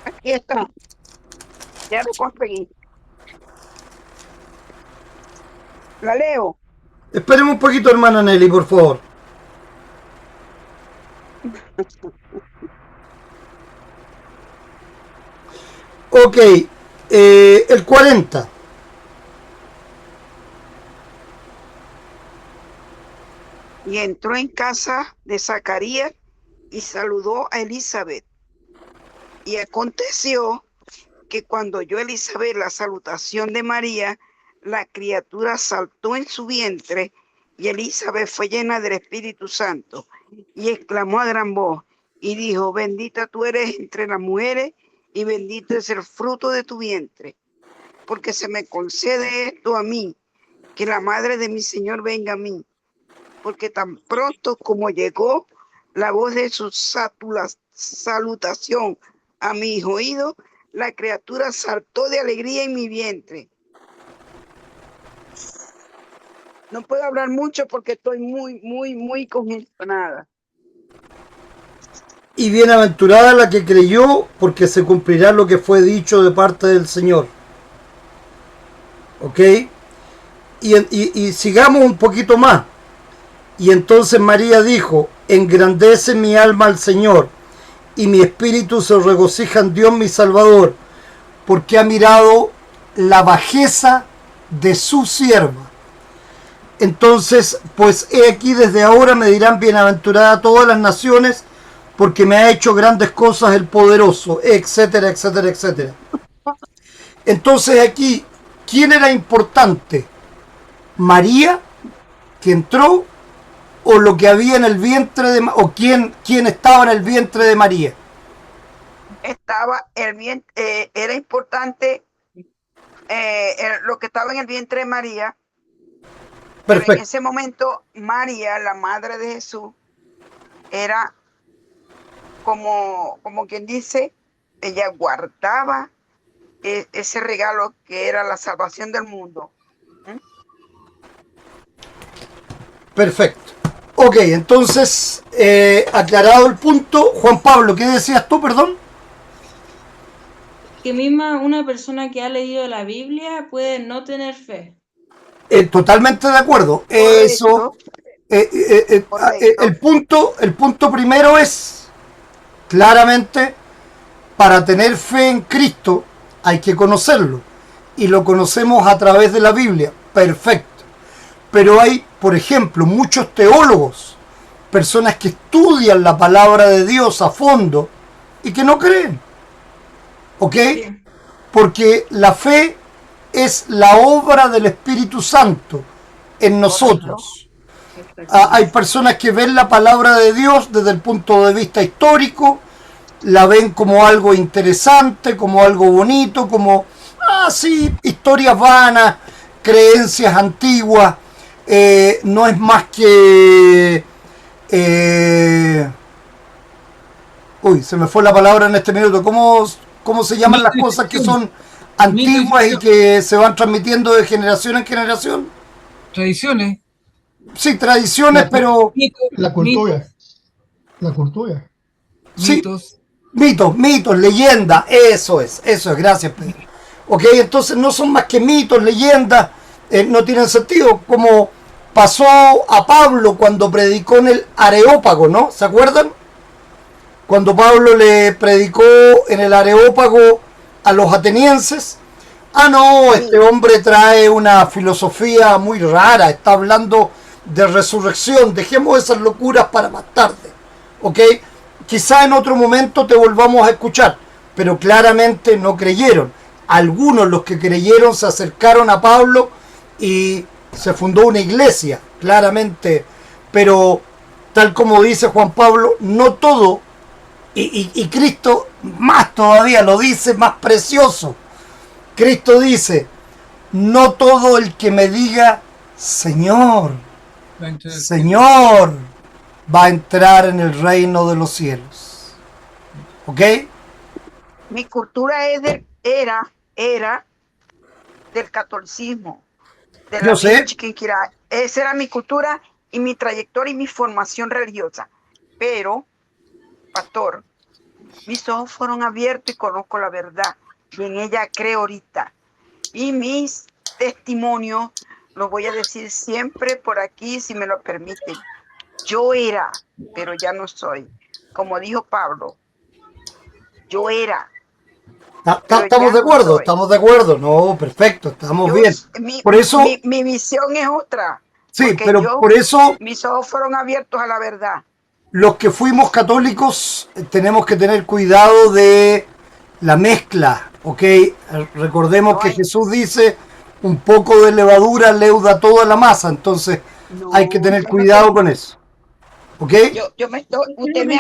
Aquí está. Ya lo conseguí. La leo. Esperemos un poquito, hermana Nelly, por favor. Ok, el 40. Y entró en casa de Zacarías y saludó a Elizabeth. Y aconteció que cuando oyó Elizabeth la salutación de María, la criatura saltó en su vientre, y Elizabeth fue llena del Espíritu Santo, y exclamó a gran voz, y dijo: bendita tú eres entre las mujeres, y bendito es el fruto de tu vientre, porque se me concede esto a mí, que la madre de mi Señor venga a mí, porque tan pronto como llegó la voz de su salutación a mis oídos, la criatura saltó de alegría en mi vientre. No puedo hablar mucho porque estoy muy congestionada. Y bienaventurada la que creyó, porque se cumplirá lo que fue dicho de parte del Señor. ¿Ok? Y sigamos un poquito más. Y entonces María dijo: engrandece mi alma al Señor, y mi espíritu se regocija en Dios mi Salvador, porque ha mirado la bajeza de su sierva. Entonces, pues he aquí, desde ahora me dirán bienaventurada todas las naciones, porque me ha hecho grandes cosas el poderoso, etcétera, etcétera, etcétera. Entonces aquí, ¿quién era importante? ¿María, que entró, o lo que había en el vientre de María, o quién estaba en el vientre de María? Era importante lo que estaba en el vientre de María. Perfecto. Pero en ese momento María, la madre de Jesús, era como quien dice, ella guardaba ese regalo que era la salvación del mundo. Perfecto. Ok, entonces, aclarado el punto, Juan Pablo, ¿qué decías tú, perdón? Que misma una persona que ha leído la Biblia puede no tener fe. Totalmente de acuerdo. Eso. El punto primero es, claramente, para tener fe en Cristo hay que conocerlo. Y lo conocemos a través de la Biblia. Perfecto. Pero hay, por ejemplo, muchos teólogos, personas que estudian la palabra de Dios a fondo y que no creen. ¿Ok? Sí. Porque la fe es la obra del Espíritu Santo en nosotros. Hay personas que ven la palabra de Dios desde el punto de vista histórico, la ven como algo interesante, como algo bonito, como, sí, historias vanas, creencias antiguas, no es más que... se me fue la palabra en este minuto. ¿Cómo se llaman las cosas que son antiguas y que se van transmitiendo de generación en generación? Tradiciones. Sí, tradiciones, pero... La cultura. La cultura. Sí, Mitos. mitos, leyendas, eso es, gracias Pedro. Ok, entonces no son más que mitos, leyendas, no tienen sentido, como pasó a Pablo cuando predicó en el Areópago, ¿no? ¿Se acuerdan? Cuando Pablo le predicó en el Areópago a los atenienses. No, este hombre trae una filosofía muy rara, está hablando de resurrección, dejemos esas locuras para más tarde, ¿ok? Quizá en otro momento te volvamos a escuchar, pero claramente no creyeron. Algunos, los que creyeron, se acercaron a Pablo y se fundó una iglesia, claramente, pero tal como dice Juan Pablo, no todo, y Cristo más todavía lo dice, más precioso. Cristo dice, no todo el que me diga, Señor, Señor, va a entrar en el reino de los cielos. ¿Ok? Mi cultura era del catolicismo, de la Yo sé. Chiquinquirá. Esa era mi cultura y mi trayectoria y mi formación religiosa. Pero, pastor, mis ojos fueron abiertos y conozco la verdad. Y en ella creo ahorita. Y mis testimonios los voy a decir siempre por aquí, si me lo permiten. Yo era, pero ya no soy. Como dijo Pablo, yo era. Estamos de acuerdo, no, perfecto, estamos bien. Por eso, mi visión es otra. Sí, pero por eso mis ojos fueron abiertos a la verdad. Los que fuimos católicos tenemos que tener cuidado de la mezcla, ¿ok? Recordemos que Jesús dice, un poco de levadura leuda toda la masa, entonces hay que tener cuidado con eso, ¿ok? Usted me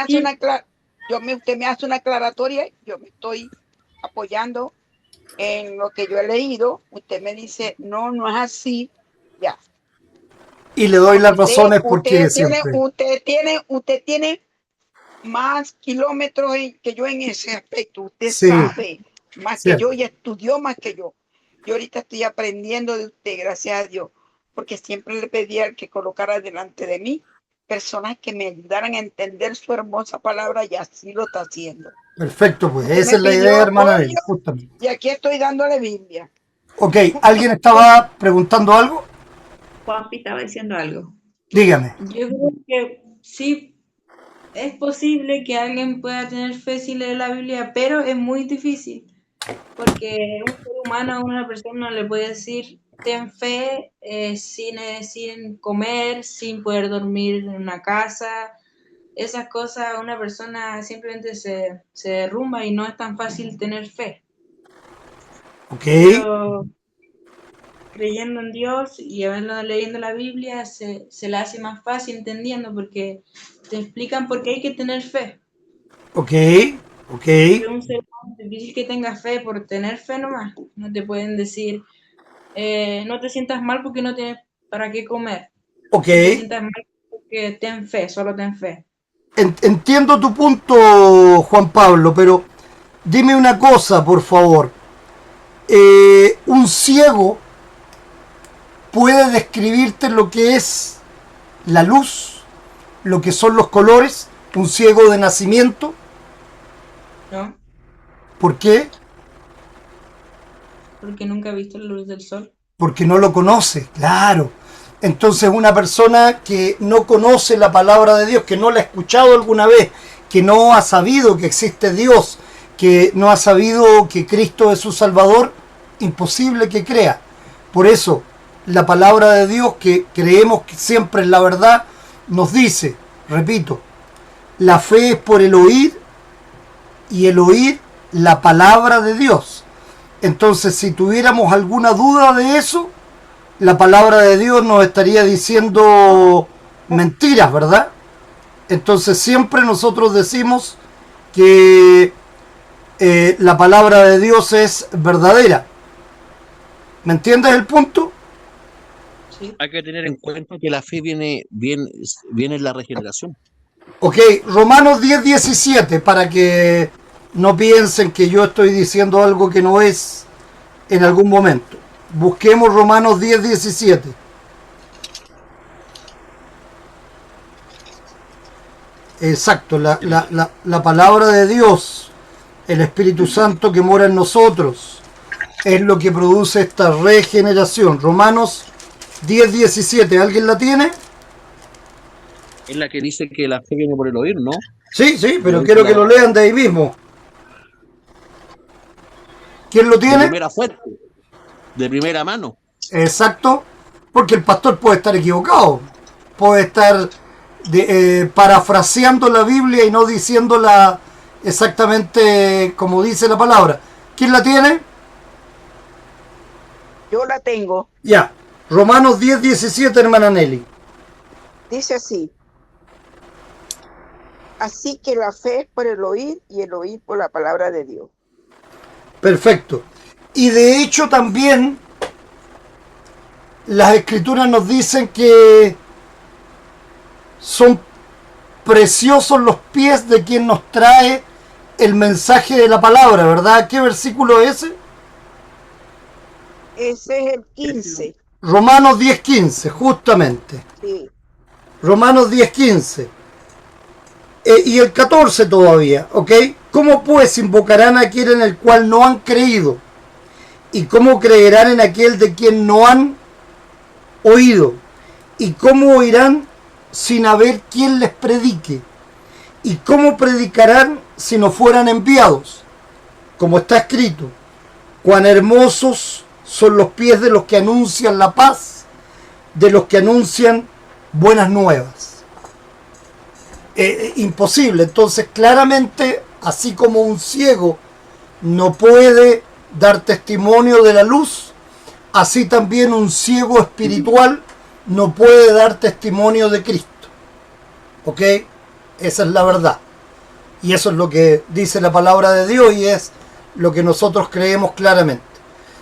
hace una aclaratoria, yo me estoy apoyando en lo que yo he leído, usted me dice, no es así, ya. Y le doy las razones porque usted tiene más kilómetros que yo en ese aspecto. Usted sabe más que yo y estudió más que yo. Yo ahorita estoy aprendiendo de usted, gracias a Dios, porque siempre le pedía al que colocara delante de mí personas que me ayudaran a entender su hermosa palabra y así lo está haciendo. Perfecto, pues esa es la idea, hermana. Justamente. Y aquí estoy dándole Biblia. Ok, ¿alguien estaba preguntando algo? Juanpi estaba diciendo algo. Dígame. Yo creo que sí es posible que alguien pueda tener fe sin leer la Biblia, pero es muy difícil, porque un ser humano a una persona le puede decir ten fe sin comer, sin poder dormir en una casa. Esas cosas una persona simplemente se derrumba y no es tan fácil tener fe. Ok. Pero creyendo en Dios y leyendo la Biblia se le hace más fácil entendiendo, porque te explican por qué hay que tener fe. Ok. Pero un ser humano es difícil que tenga fe por tener fe nomás. No te pueden decir no te sientas mal porque no tienes para qué comer. Ok. No te sientas mal porque ten fe, solo ten fe. Entiendo tu punto, Juan Pablo, pero dime una cosa, por favor. Un ciego puede describirte lo que es la luz, lo que son los colores, un ciego de nacimiento. ¿No? ¿Por qué? Porque nunca ha visto la luz del sol. Porque no lo conoce, claro. Entonces una persona que no conoce la palabra de Dios, que no la ha escuchado alguna vez, que no ha sabido que existe Dios, que no ha sabido que Cristo es su Salvador, imposible que crea. Por eso, la palabra de Dios, que creemos que siempre es la verdad, nos dice, repito, la fe es por el oír y el oír la palabra de Dios. Entonces, si tuviéramos alguna duda de eso, la palabra de Dios nos estaría diciendo mentiras, ¿verdad? Entonces siempre nosotros decimos que la palabra de Dios es verdadera. ¿Me entiendes el punto? Sí. Hay que tener en cuenta que la fe viene en la regeneración. Ok, Romanos 10:17, para que no piensen que yo estoy diciendo algo que no es en algún momento. Busquemos Romanos 10:17. Exacto, la palabra de Dios, el Espíritu Santo que mora en nosotros, es lo que produce esta regeneración. Romanos 10:17, ¿alguien la tiene? Es la que dice que la fe viene por el oír, ¿no? Sí, sí, pero Lo dice quiero que la- lo lean de ahí mismo. ¿Quién lo de tiene? primera fuente, de primera mano. Exacto, porque el pastor puede estar equivocado, puede estar parafraseando la Biblia y no diciéndola exactamente como dice la palabra. ¿Quién la tiene? Yo la tengo. Ya, Romanos 10:17, hermana Nelly. Dice así. Así que la fe es por el oír y el oír por la palabra de Dios. Perfecto. Y de hecho también las escrituras nos dicen que son preciosos los pies de quien nos trae el mensaje de la palabra, ¿verdad? ¿Qué versículo es ese? Ese es el 15. Romanos 10:15, justamente. Sí. Romanos 10:15. Y el 14 todavía, ¿ok? ¿Cómo pues invocarán a aquel en el cual no han creído? ¿Y cómo creerán en aquel de quien no han oído? ¿Y cómo oirán sin haber quien les predique? ¿Y cómo predicarán si no fueran enviados? Como está escrito, cuán hermosos son los pies de los que anuncian la paz, de los que anuncian buenas nuevas. Imposible. Entonces, claramente, así como un ciego no puede dar testimonio de la luz, así también un ciego espiritual no puede dar testimonio de Cristo. ¿Ok? Esa es la verdad. Y eso es lo que dice la palabra de Dios y es lo que nosotros creemos claramente.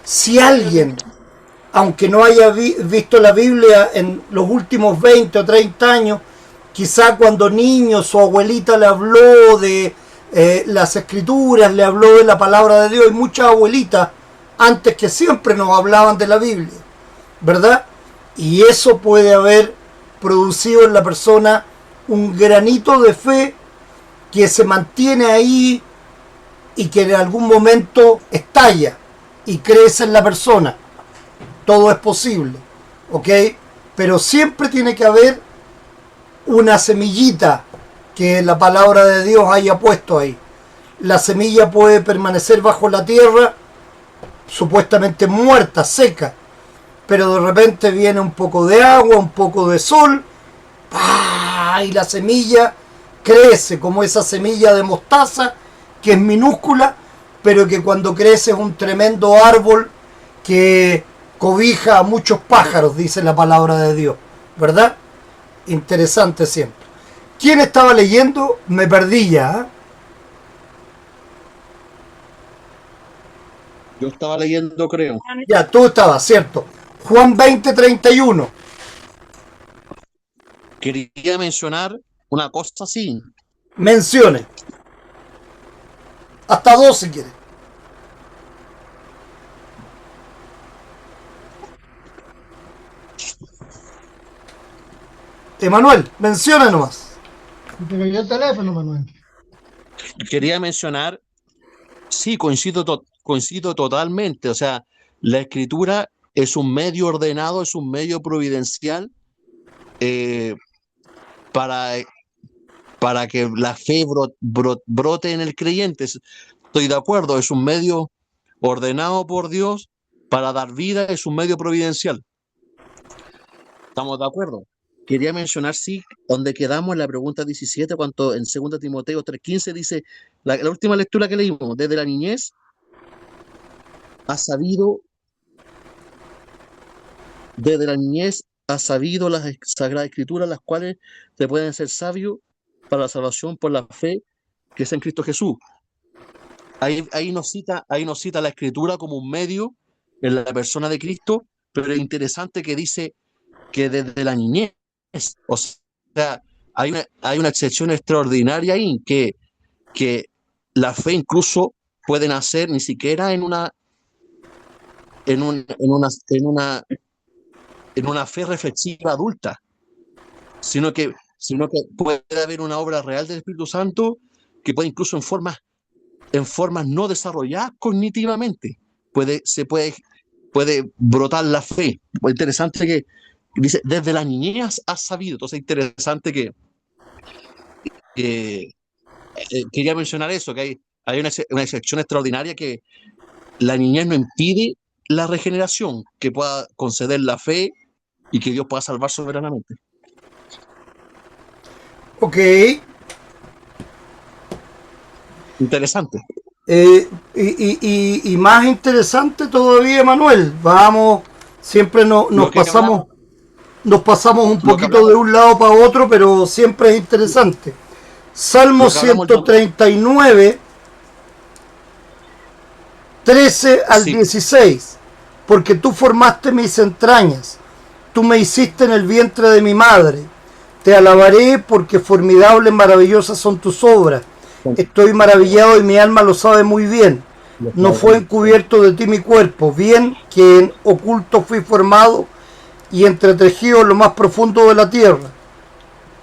Si alguien, aunque no haya visto la Biblia en los últimos 20 o 30 años, quizá cuando niño su abuelita le habló de las escrituras, le habló de la palabra de Dios, y muchas abuelitas antes que siempre nos hablaban de la Biblia, ¿verdad? Y eso puede haber producido en la persona un granito de fe que se mantiene ahí y que en algún momento estalla y crece en la persona. Todo es posible, ¿ok? Pero siempre tiene que haber una semillita que la palabra de Dios haya puesto ahí. La semilla puede permanecer bajo la tierra, supuestamente muerta, seca, pero de repente viene un poco de agua, un poco de sol, ¡pah! Y la semilla crece como esa semilla de mostaza que es minúscula, pero que cuando crece es un tremendo árbol que cobija a muchos pájaros, dice la palabra de Dios, ¿verdad? Interesante siempre. ¿Quién estaba leyendo? Me perdí ya. ¿Eh? Yo estaba leyendo, creo. Ya, tú estabas, ¿cierto? Juan 20:31. Quería mencionar una cosa así. Mencione. Hasta 2 si quiere. Emanuel, menciona nomás. Te cayó el teléfono, Manuel. Quería mencionar, sí, coincido totalmente. O sea, la escritura es un medio ordenado, es un medio providencial eh, para, para que la fe brote en el creyente. Estoy de acuerdo, es un medio ordenado por Dios para dar vida, es un medio providencial. Estamos de acuerdo. Quería mencionar, sí, donde quedamos en la pregunta 17, cuando en 2 Timoteo 3:15 dice, la última lectura que leímos, desde la niñez desde la niñez has sabido las Sagradas Escrituras, las cuales te pueden ser sabios para la salvación por la fe que es en Cristo Jesús. Ahí nos cita la Escritura como un medio en la persona de Cristo, pero es interesante que dice que desde la niñez, o sea, hay una excepción extraordinaria ahí, que la fe incluso puede nacer ni siquiera en una fe reflexiva adulta, sino que puede haber una obra real del Espíritu Santo que puede incluso en formas no desarrolladas cognitivamente, puede brotar la fe. Muy interesante que dice, desde la niñez has sabido. Entonces es interesante que quería mencionar eso, que hay una excepción extraordinaria, que la niñez no impide la regeneración, que pueda conceder la fe y que Dios pueda salvar soberanamente. Ok. Interesante. Y más interesante todavía, Manuel. Vamos, siempre nos pasamos un poquito de un lado para otro, pero siempre es interesante. Salmo 139, 13 al 16. Porque tú formaste mis entrañas, tú me hiciste en el vientre de mi madre. Te alabaré porque formidables, maravillosas son tus obras. Estoy maravillado y mi alma lo sabe muy bien. No fue encubierto de ti mi cuerpo, bien que en oculto fui formado y entretejido en lo más profundo de la tierra.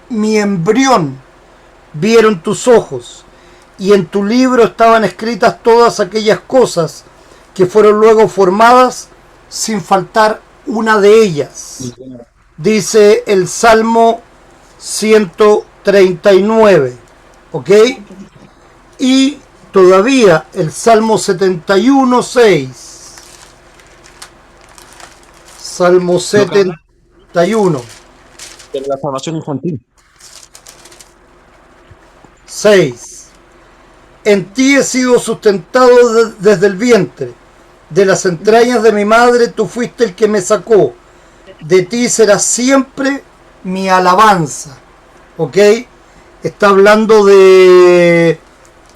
Mi embrión vieron tus ojos, y en tu libro estaban escritas todas aquellas cosas que fueron luego formadas, sin faltar una de ellas. Dice el Salmo 139, ¿ok? Y todavía el Salmo 71, 6. Salmo 71. De la salvación infantil. 6. En ti he sido sustentado desde el vientre. De las entrañas de mi madre tú fuiste el que me sacó. De ti será siempre mi alabanza. ¿Ok? Está hablando de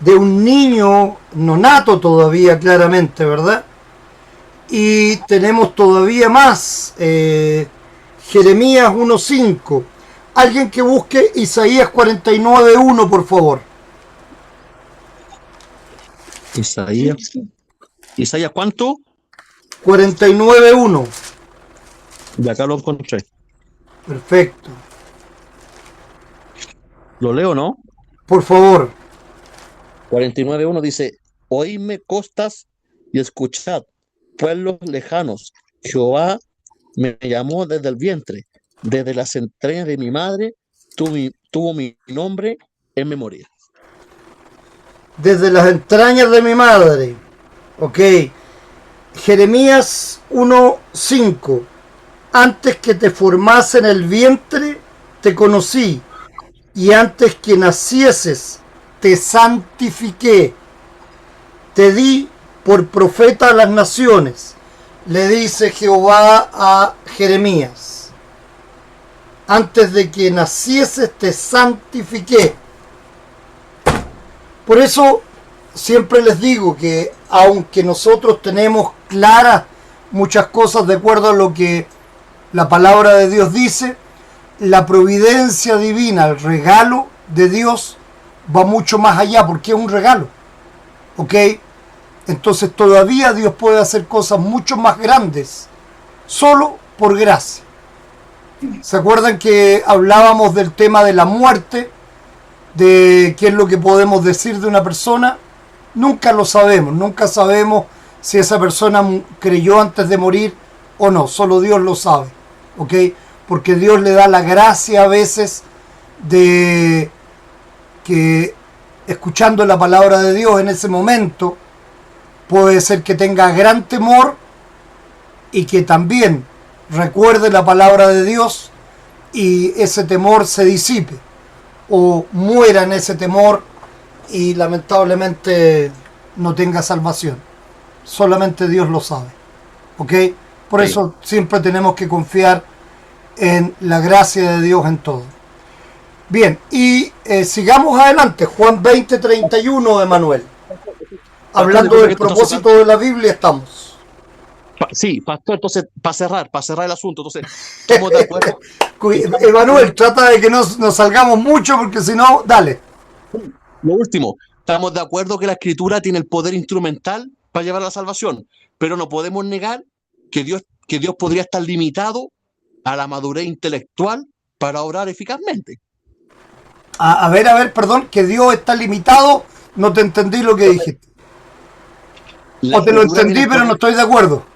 un niño nonato todavía, claramente, ¿verdad? Y tenemos todavía más. Jeremías 1:5. Alguien que busque Isaías 49:1, por favor. Isaías, ¿cuánto? 49:1. Y acá lo encontré. Perfecto. ¿Lo leo, no? Por favor. 49:1 dice, oídme costas y escuchad, pueblos lejanos. Jehová me llamó desde el vientre, desde las entrañas de mi madre, tuvo mi nombre en memoria. Desde las entrañas de mi madre. Ok. Jeremías 1:5. Antes que te formase en el vientre, te conocí, y antes que nacieses, te santifiqué. Te di por profeta a las naciones, le dice Jehová a Jeremías. Antes de que nacieses, te santifiqué. Por eso siempre les digo que aunque nosotros tenemos claras muchas cosas de acuerdo a lo que la palabra de Dios dice, la providencia divina, el regalo de Dios va mucho más allá, porque es un regalo. ¿Ok? Entonces todavía Dios puede hacer cosas mucho más grandes, solo por gracia. ¿Se acuerdan que hablábamos del tema de la muerte? De qué es lo que podemos decir de una persona. Nunca lo sabemos, nunca sabemos si esa persona creyó antes de morir o no, solo Dios lo sabe, ¿ok? Porque Dios le da la gracia a veces de que, escuchando la palabra de Dios en ese momento, puede ser que tenga gran temor y que también recuerde la palabra de Dios y ese temor se disipe, o muera en ese temor y lamentablemente no tenga salvación. Solamente Dios lo sabe. ¿Ok? Por Sí. eso siempre tenemos que confiar en la gracia de Dios en todo. Bien, y sigamos adelante. Juan 20:31, Emanuel. Hablando del propósito de la Biblia estamos. Sí, pastor, entonces, para cerrar el asunto, entonces, estamos de acuerdo. Emanuel, trata de que no salgamos mucho porque si no, dale. Lo último, estamos de acuerdo que la escritura tiene el poder instrumental para llevar a la salvación, pero no podemos negar que Dios podría estar limitado a la madurez intelectual para obrar eficazmente. A ver, perdón, que Dios está limitado. No te entendí lo que dijiste. La O te lo escritura entendí, tiene el pero no poder- estoy de acuerdo.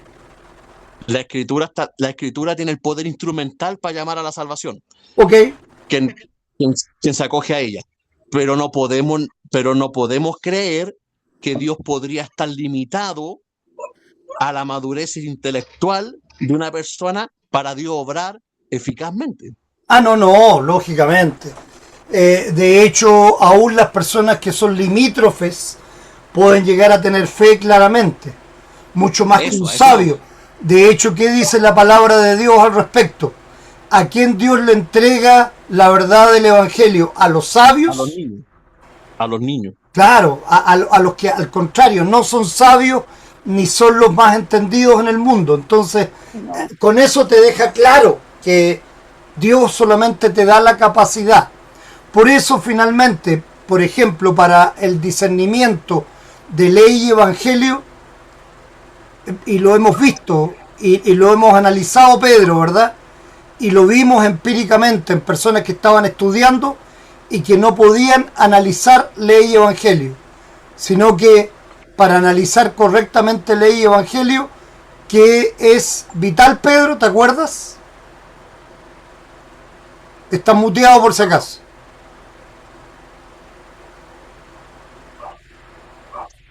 La escritura tiene el poder instrumental para llamar a la salvación, Ok. quien, quien se acoge a ella. Pero no podemos creer que Dios podría estar limitado a la madurez intelectual de una persona para Dios obrar eficazmente. Ah, no, lógicamente. De hecho, aún las personas que son limítrofes pueden llegar a tener fe claramente, mucho más que Eso, un a eso sabio. De hecho, ¿qué dice la palabra de Dios al respecto? ¿A quién Dios le entrega la verdad del Evangelio? ¿A los A sabios? los niños. A los niños. Claro, a los que al contrario no son sabios ni son los más entendidos en el mundo. Entonces, con eso te deja claro que Dios solamente te da la capacidad. Por eso finalmente, por ejemplo, para el discernimiento de ley y evangelio, y lo hemos visto y lo hemos analizado, Pedro, ¿verdad? Y lo vimos empíricamente en personas que estaban estudiando y que no podían analizar ley y evangelio, sino que para analizar correctamente ley y evangelio, que es vital, Pedro, ¿te acuerdas? Estás muteado por si acaso.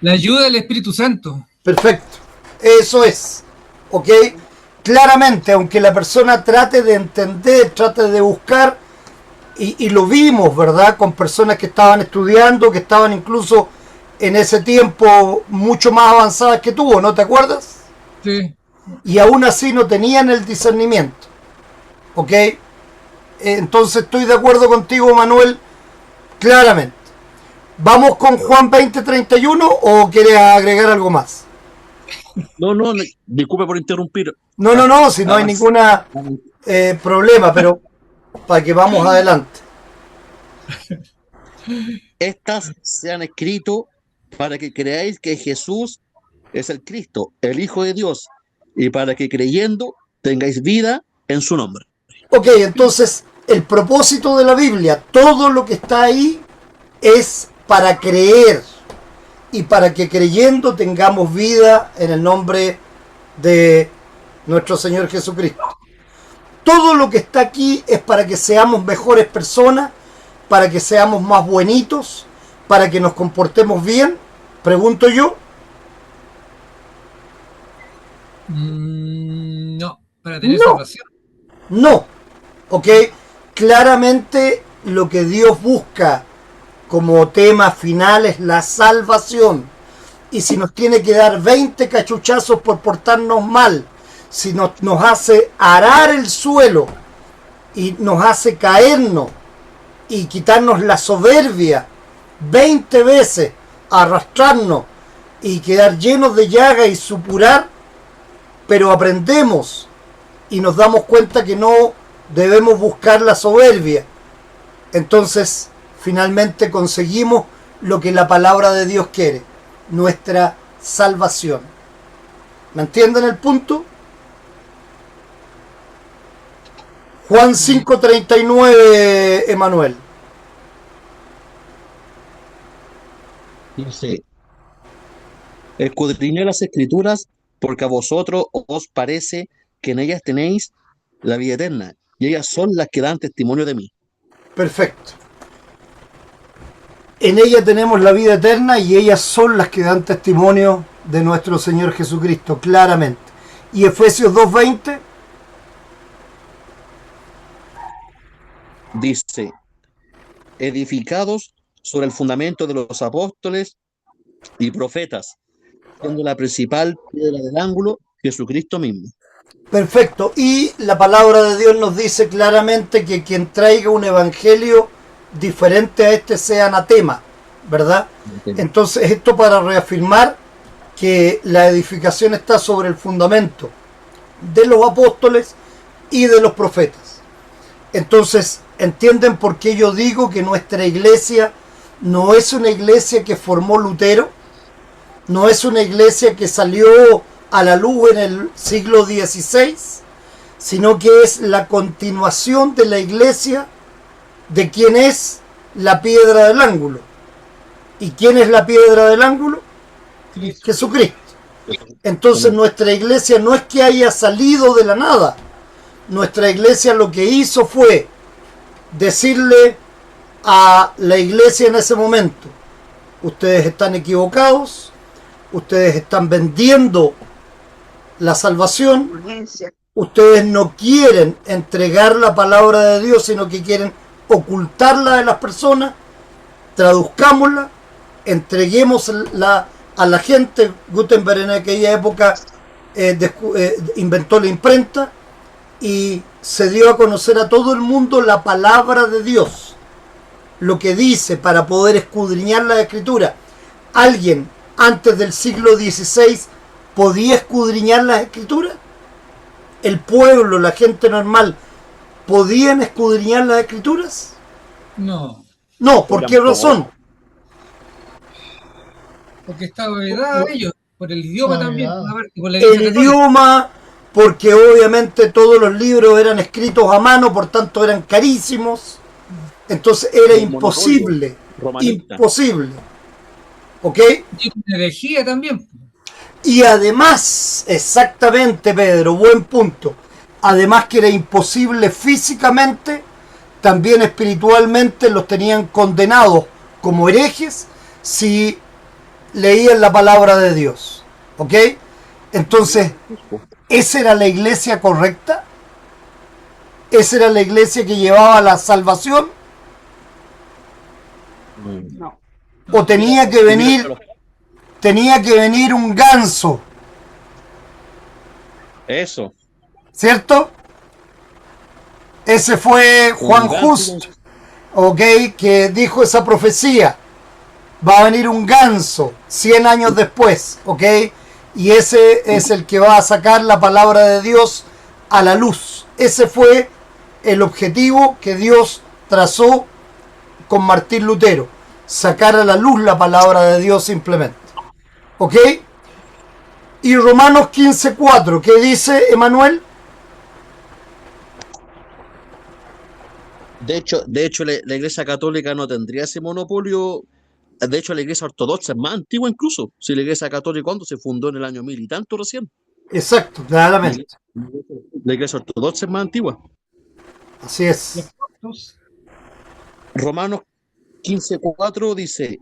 La ayuda del Espíritu Santo. Perfecto, eso es, ¿ok? Claramente, aunque la persona trate de entender, trate de buscar, y lo vimos, ¿verdad? Con personas que estaban estudiando, que estaban incluso en ese tiempo mucho más avanzadas que tú, ¿no te acuerdas? Sí. Y aún así no tenían el discernimiento, ¿ok? Entonces estoy de acuerdo contigo, Manuel, claramente. ¿Vamos con Juan 20:31 o quieres agregar algo más? No, disculpe por interrumpir. No, si no hay Avanza. ninguna problema, pero para que vamos adelante. Estas se han escrito para que creáis que Jesús es el Cristo, el Hijo de Dios, y para que creyendo tengáis vida en su nombre. Ok, entonces el propósito de la Biblia, todo lo que está ahí es para creer y para que creyendo tengamos vida en el nombre de nuestro Señor Jesucristo. Todo lo que está aquí es para que seamos mejores personas, para que seamos más buenitos, para que nos comportemos bien, pregunto yo. No, para tener No. salvación. No, ok, claramente lo que Dios busca como tema final es la salvación. Y si nos tiene que dar 20 cachuchazos por portarnos mal, si nos hace arar el suelo y nos hace caernos y quitarnos la soberbia 20 veces, arrastrarnos y quedar llenos de llaga y supurar, pero aprendemos y nos damos cuenta que no debemos buscar la soberbia, entonces finalmente conseguimos lo que la palabra de Dios quiere, nuestra salvación. ¿Me entienden el punto? Juan 5:39, Emanuel. Dice, escudriñad las escrituras, porque a vosotros os parece que en ellas tenéis la vida eterna, y ellas son las que dan testimonio de mí. Perfecto. En ella tenemos la vida eterna y ellas son las que dan testimonio de nuestro Señor Jesucristo, claramente. Y Efesios 2:20. edificados sobre el fundamento de los apóstoles y profetas, siendo la principal piedra del ángulo Jesucristo mismo. Perfecto. Y la palabra de Dios nos dice claramente que quien traiga un evangelio diferente a este sea anatema, ¿verdad? Entonces, esto para reafirmar que la edificación está sobre el fundamento de los apóstoles y de los profetas. Entonces, ¿entienden por qué yo digo que nuestra iglesia no es una iglesia que formó Lutero? No es una iglesia que salió a la luz en el siglo XVI, sino que es la continuación de la iglesia de quien es la piedra del ángulo. ¿Y quién es la piedra del ángulo? Jesucristo. Entonces nuestra iglesia no es que haya salido de la nada. Nuestra iglesia lo que hizo fue decirle a la iglesia en ese momento: ustedes están equivocados, ustedes están vendiendo la salvación, Urgencia. ustedes no quieren entregar la palabra de Dios, sino que quieren ocultarla de las personas. Traduzcámosla, entreguémosla a la gente. Gutenberg en aquella época inventó la imprenta y se dio a conocer a todo el mundo la palabra de Dios, lo que dice, para poder escudriñar la escritura. ¿Alguien antes del siglo XVI podía escudriñar las escrituras? ¿El pueblo, la gente normal, podían escudriñar las escrituras? No, No. ¿Por qué razón? porque estaba vedada a ellos, por el idioma Estaba también, vedada. por una parte, por la Iglesia El Católica. idioma, porque obviamente todos los libros eran escritos a mano, por tanto eran carísimos. Entonces era El imposible. romanista. Imposible. ¿Ok? Y una herejía también. Y además, exactamente, Pedro, buen punto. Además que era imposible físicamente, también espiritualmente los tenían condenados como herejes si leían la palabra de Dios. ¿Ok? Entonces, ¿esa era la iglesia correcta? ¿Esa era la iglesia que llevaba la salvación? No. ¿O tenía que venir un ganso? Eso. ¿Cierto? Ese fue Juan Just, ¿ok? Que dijo esa profecía. Va a venir un ganso 100 años después, ¿ok? Y ese es el que va a sacar la palabra de Dios a la luz. Ese fue el objetivo que Dios trazó con Martín Lutero: sacar a la luz la palabra de Dios simplemente. ¿Ok? Y Romanos 15:4, ¿qué dice Emanuel? De hecho la Iglesia Católica no tendría ese monopolio. De hecho, la Iglesia Ortodoxa es más antigua incluso. Si la Iglesia Católica, ¿cuándo se fundó? En el año 1000 y tanto recién. Exacto, claramente. La Iglesia Ortodoxa es más antigua. Así es. Romanos 15:4 dice: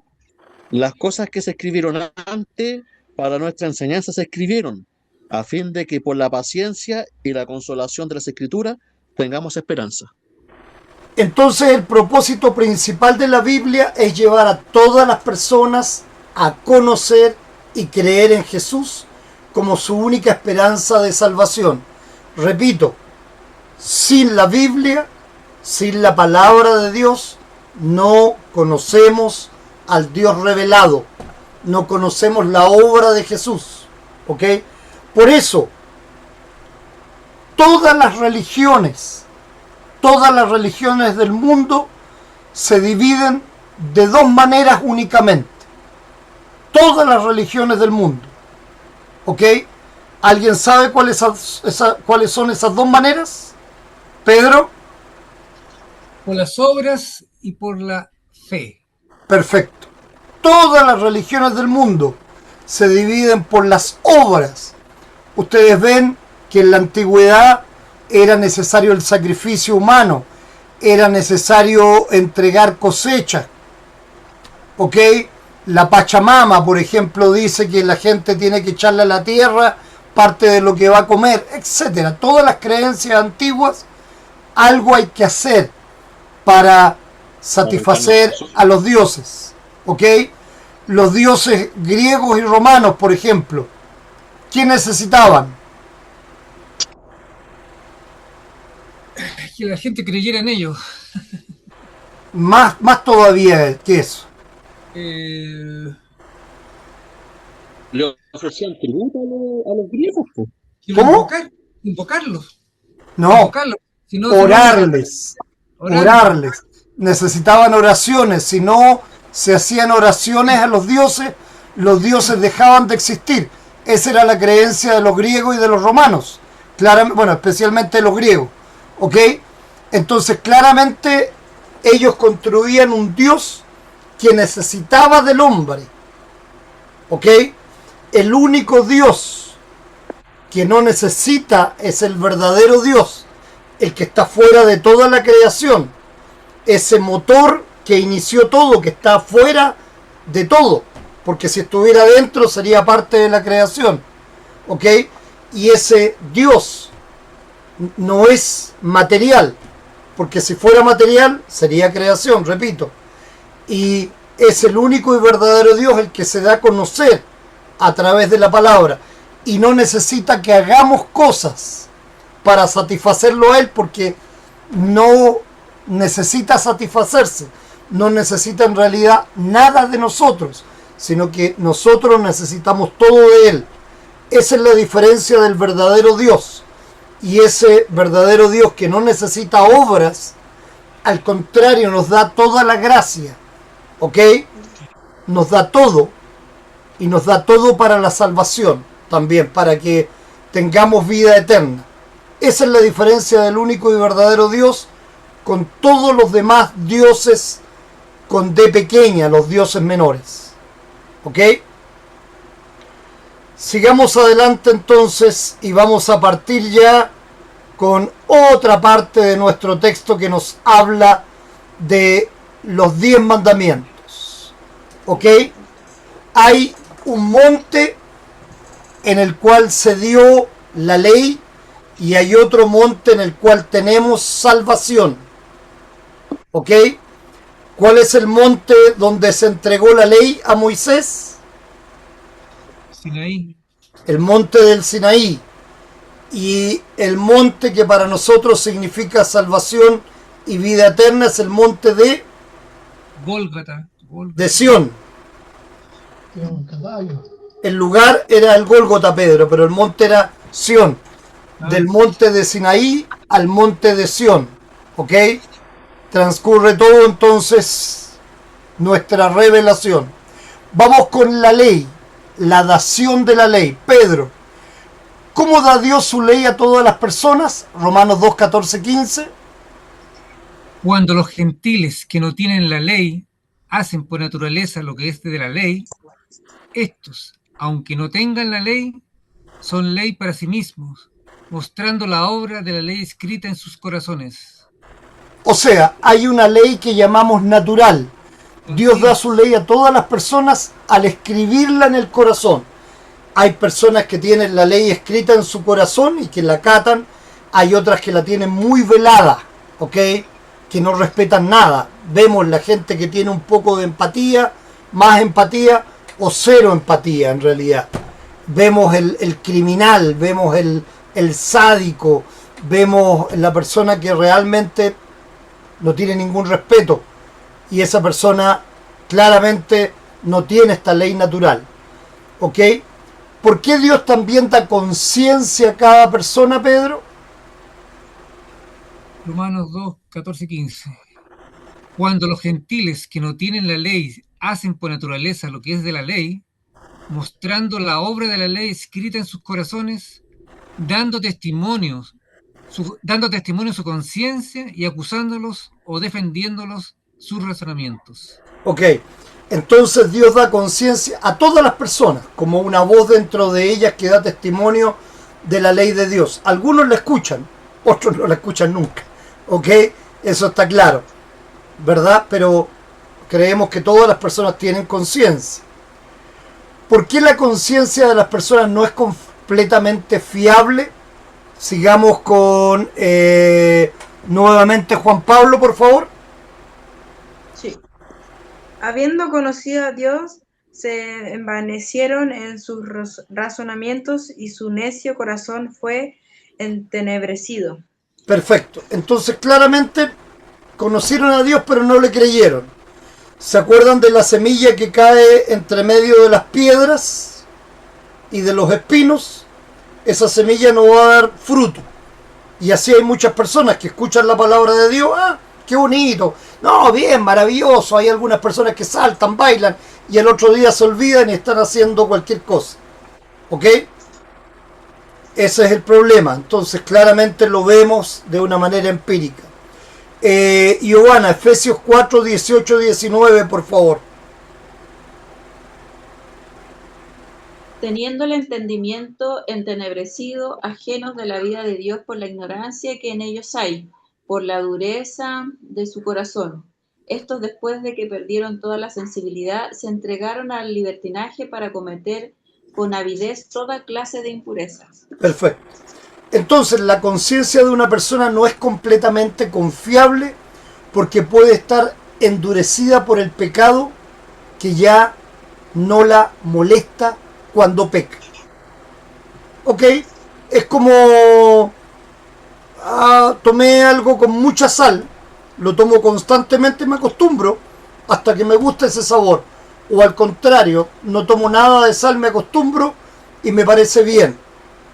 las cosas que se escribieron antes para nuestra enseñanza se escribieron, a fin de que por la paciencia y la consolación de las Escrituras tengamos esperanza. Entonces el propósito principal de la Biblia es llevar a todas las personas a conocer y creer en Jesús como su única esperanza de salvación. Repito, sin la Biblia, sin la palabra de Dios, no conocemos al Dios revelado, no conocemos la obra de Jesús. ¿Ok? Por eso, todas las religiones del mundo se dividen de dos maneras únicamente. Todas las religiones del mundo. ¿Ok? ¿Alguien sabe cuáles son esas dos maneras? ¿Pedro? Por las obras y por la fe. Perfecto. Todas las religiones del mundo se dividen por las obras. Ustedes ven que en la antigüedad era necesario el sacrificio humano, era necesario entregar cosechas. ¿Ok? La Pachamama, por ejemplo, dice que la gente tiene que echarle a la tierra parte de lo que va a comer, etcétera. Todas las creencias antiguas, algo hay que hacer para satisfacer a los dioses, ¿ok? Los dioses griegos y romanos, por ejemplo, ¿qué necesitaban? Que la gente creyera en ellos. Más todavía que eso. Le ofrecían tributo a los griegos, po. ¿Cómo? Invocarlos. No, Invocarlos. Si no, orarles. Orarles. Orarles. Necesitaban oraciones. Si no se hacían oraciones a los dioses dejaban de existir. Esa era la creencia de los griegos y de los romanos. Claramente, bueno, especialmente de los griegos. ¿Ok? Entonces, claramente, ellos construían un dios que necesitaba del hombre. ¿Ok? El único dios que no necesita es el verdadero Dios, el que está fuera de toda la creación. Ese motor que inició todo, que está fuera de todo, porque si estuviera dentro sería parte de la creación, ¿ok? Y ese Dios no es material, porque si fuera material sería creación, repito, y es el único y verdadero Dios el que se da a conocer a través de la palabra, y no necesita que hagamos cosas para satisfacerlo a Él, porque no necesita satisfacerse, no necesita en realidad nada de nosotros, sino que nosotros necesitamos todo de Él. Esa es la diferencia del verdadero Dios. Y ese verdadero Dios que no necesita obras, al contrario, nos da toda la gracia, ¿ok? Nos da todo, y nos da todo para la salvación, también, para que tengamos vida eterna. Esa es la diferencia del único y verdadero Dios con todos los demás dioses con D pequeña, los dioses menores. ¿Ok? Sigamos adelante entonces y vamos a partir ya con otra parte de nuestro texto que nos habla de los 10 mandamientos. ¿Ok? Hay un monte en el cual se dio la ley y hay otro monte en el cual tenemos salvación. ¿Ok? ¿Cuál es el monte donde se entregó la ley a Moisés? Sinaí. El monte del Sinaí. Y el monte que para nosotros significa salvación y vida eterna es el monte de Gólgota. Sión. Tiene un caballo. El lugar era el Gólgota, Pedro, pero el monte era Sión. Del monte de Sinaí al monte de Sión. ¿Ok? Transcurre todo entonces nuestra revelación. Vamos con la ley, la dación de la ley. Pedro, ¿cómo da Dios su ley a todas las personas? Romanos 2, 14, 15. Cuando los gentiles que no tienen la ley hacen por naturaleza lo que es de la ley, estos, aunque no tengan la ley, son ley para sí mismos, mostrando la obra de la ley escrita en sus corazones. O sea, hay una ley que llamamos natural. Dios da su ley a todas las personas al escribirla en el corazón. Hay personas que tienen la ley escrita en su corazón y que la acatan. Hay otras que la tienen muy velada, ¿ok? Que no respetan nada. Vemos la gente que tiene un poco de empatía, más empatía o cero empatía en realidad. Vemos el criminal, vemos el sádico, vemos la persona que realmente no tiene ningún respeto, y esa persona claramente no tiene esta ley natural. ¿Ok? ¿Por qué Dios también da conciencia a cada persona, Pedro? Romanos 2, 14, 15. Cuando los gentiles que no tienen la ley hacen por naturaleza lo que es de la ley, mostrando la obra de la ley escrita en sus corazones, dando testimonio su conciencia y acusándolos o defendiéndolos sus razonamientos. Ok, entonces Dios da conciencia a todas las personas, como una voz dentro de ellas que da testimonio de la ley de Dios. Algunos la escuchan, otros no la escuchan nunca. Ok, eso está claro, ¿verdad? Pero creemos que todas las personas tienen conciencia. ¿Por qué la conciencia de las personas no es completamente fiable? Sigamos con nuevamente Juan Pablo, por favor. Habiendo conocido a Dios, se envanecieron en sus razonamientos y su necio corazón fue entenebrecido. Perfecto. Entonces, claramente, conocieron a Dios, pero no le creyeron. ¿Se acuerdan de la semilla que cae entre medio de las piedras y de los espinos? Esa semilla no va a dar fruto. Y así hay muchas personas que escuchan la palabra de Dios. ¡Ah, qué bonito! No, bien, maravilloso. Hay algunas personas que saltan, bailan y el otro día se olvidan y están haciendo cualquier cosa. ¿Ok? Ese es el problema. Entonces, claramente lo vemos de una manera empírica. Giovanna, Efesios 4, 18, 19, por favor. Teniendo el entendimiento entenebrecido, ajenos de la vida de Dios por la ignorancia que en ellos hay, por la dureza de su corazón. Estos, después de que perdieron toda la sensibilidad, se entregaron al libertinaje para cometer con avidez toda clase de impurezas. Perfecto. Entonces, la conciencia de una persona no es completamente confiable porque puede estar endurecida por el pecado que ya no la molesta cuando peca. ¿Ok? Es como tomé algo con mucha sal, lo tomo constantemente y me acostumbro hasta que me gusta ese sabor. O al contrario, no tomo nada de sal, me acostumbro y me parece bien.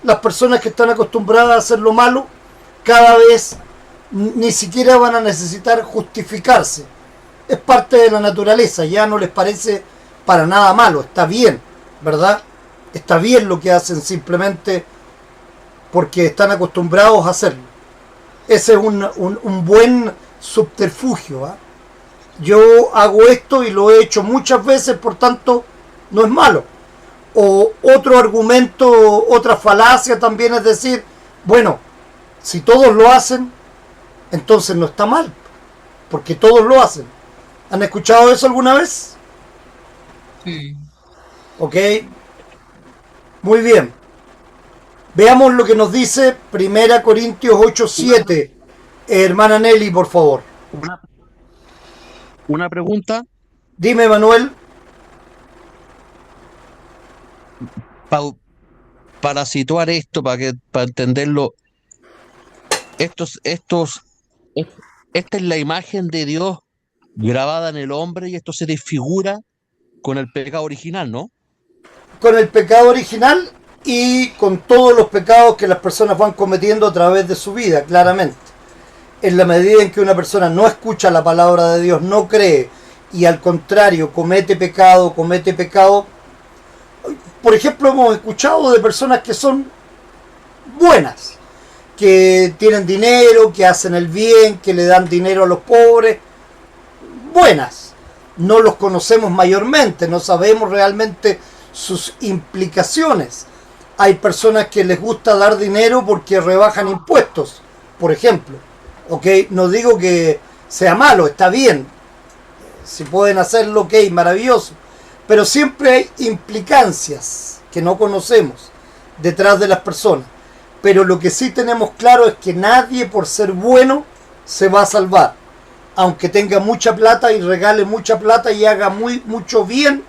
Las personas que están acostumbradas a hacer lo malo, cada vez ni siquiera van a necesitar justificarse. Es parte de la naturaleza, ya no les parece para nada malo, está bien, ¿verdad? Está bien lo que hacen simplemente porque están acostumbrados a hacerlo. Ese es un buen subterfugio, ¿eh? Yo hago esto y lo he hecho muchas veces, por tanto, no es malo. O otro argumento, otra falacia también es decir, bueno, si todos lo hacen, entonces no está mal, porque todos lo hacen. ¿Han escuchado eso alguna vez? Sí. Ok. Muy bien. Veamos lo que nos dice 1 Corintios 8:7. Hermana Nelly, por favor. Una pregunta Dime, Manuel. para situar esto, para entenderlo. Esta es la imagen de Dios grabada en el hombre y esto se desfigura con el pecado original, ¿no? Con el pecado original y con todos los pecados que las personas van cometiendo a través de su vida, claramente. En la medida en que una persona no escucha la palabra de Dios, no cree y al contrario comete pecado, por ejemplo, hemos escuchado de personas que son buenas, que tienen dinero, que hacen el bien, que le dan dinero a los pobres, buenas. No los conocemos mayormente, no sabemos realmente sus implicaciones. Hay personas que les gusta dar dinero porque rebajan impuestos, por ejemplo. ¿Ok? No digo que sea malo, está bien. Si pueden hacerlo, ok, maravilloso. Pero siempre hay implicancias que no conocemos detrás de las personas. Pero lo que sí tenemos claro es que nadie por ser bueno se va a salvar. Aunque tenga mucha plata y regale mucha plata y haga mucho bien,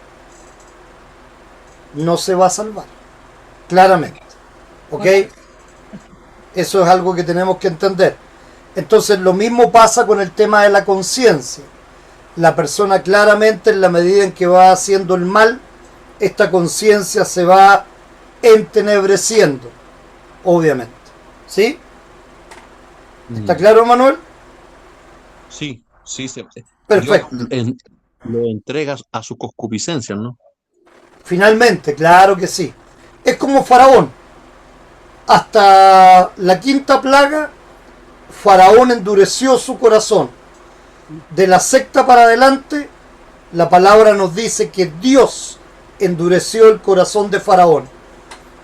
no se va a salvar. Claramente. ¿Ok? Eso es algo que tenemos que entender. Entonces lo mismo pasa con el tema de la conciencia. La persona claramente, en la medida en que va haciendo el mal, esta conciencia se va entenebreciendo, obviamente. ¿Sí? ¿Está claro, Manuel? Sí. Perfecto. Dios lo entrega a su concupiscencia, ¿no? Finalmente, claro que sí. Es como Faraón. Hasta la quinta plaga, Faraón endureció su corazón. De la sexta para adelante, la palabra nos dice que Dios endureció el corazón de Faraón.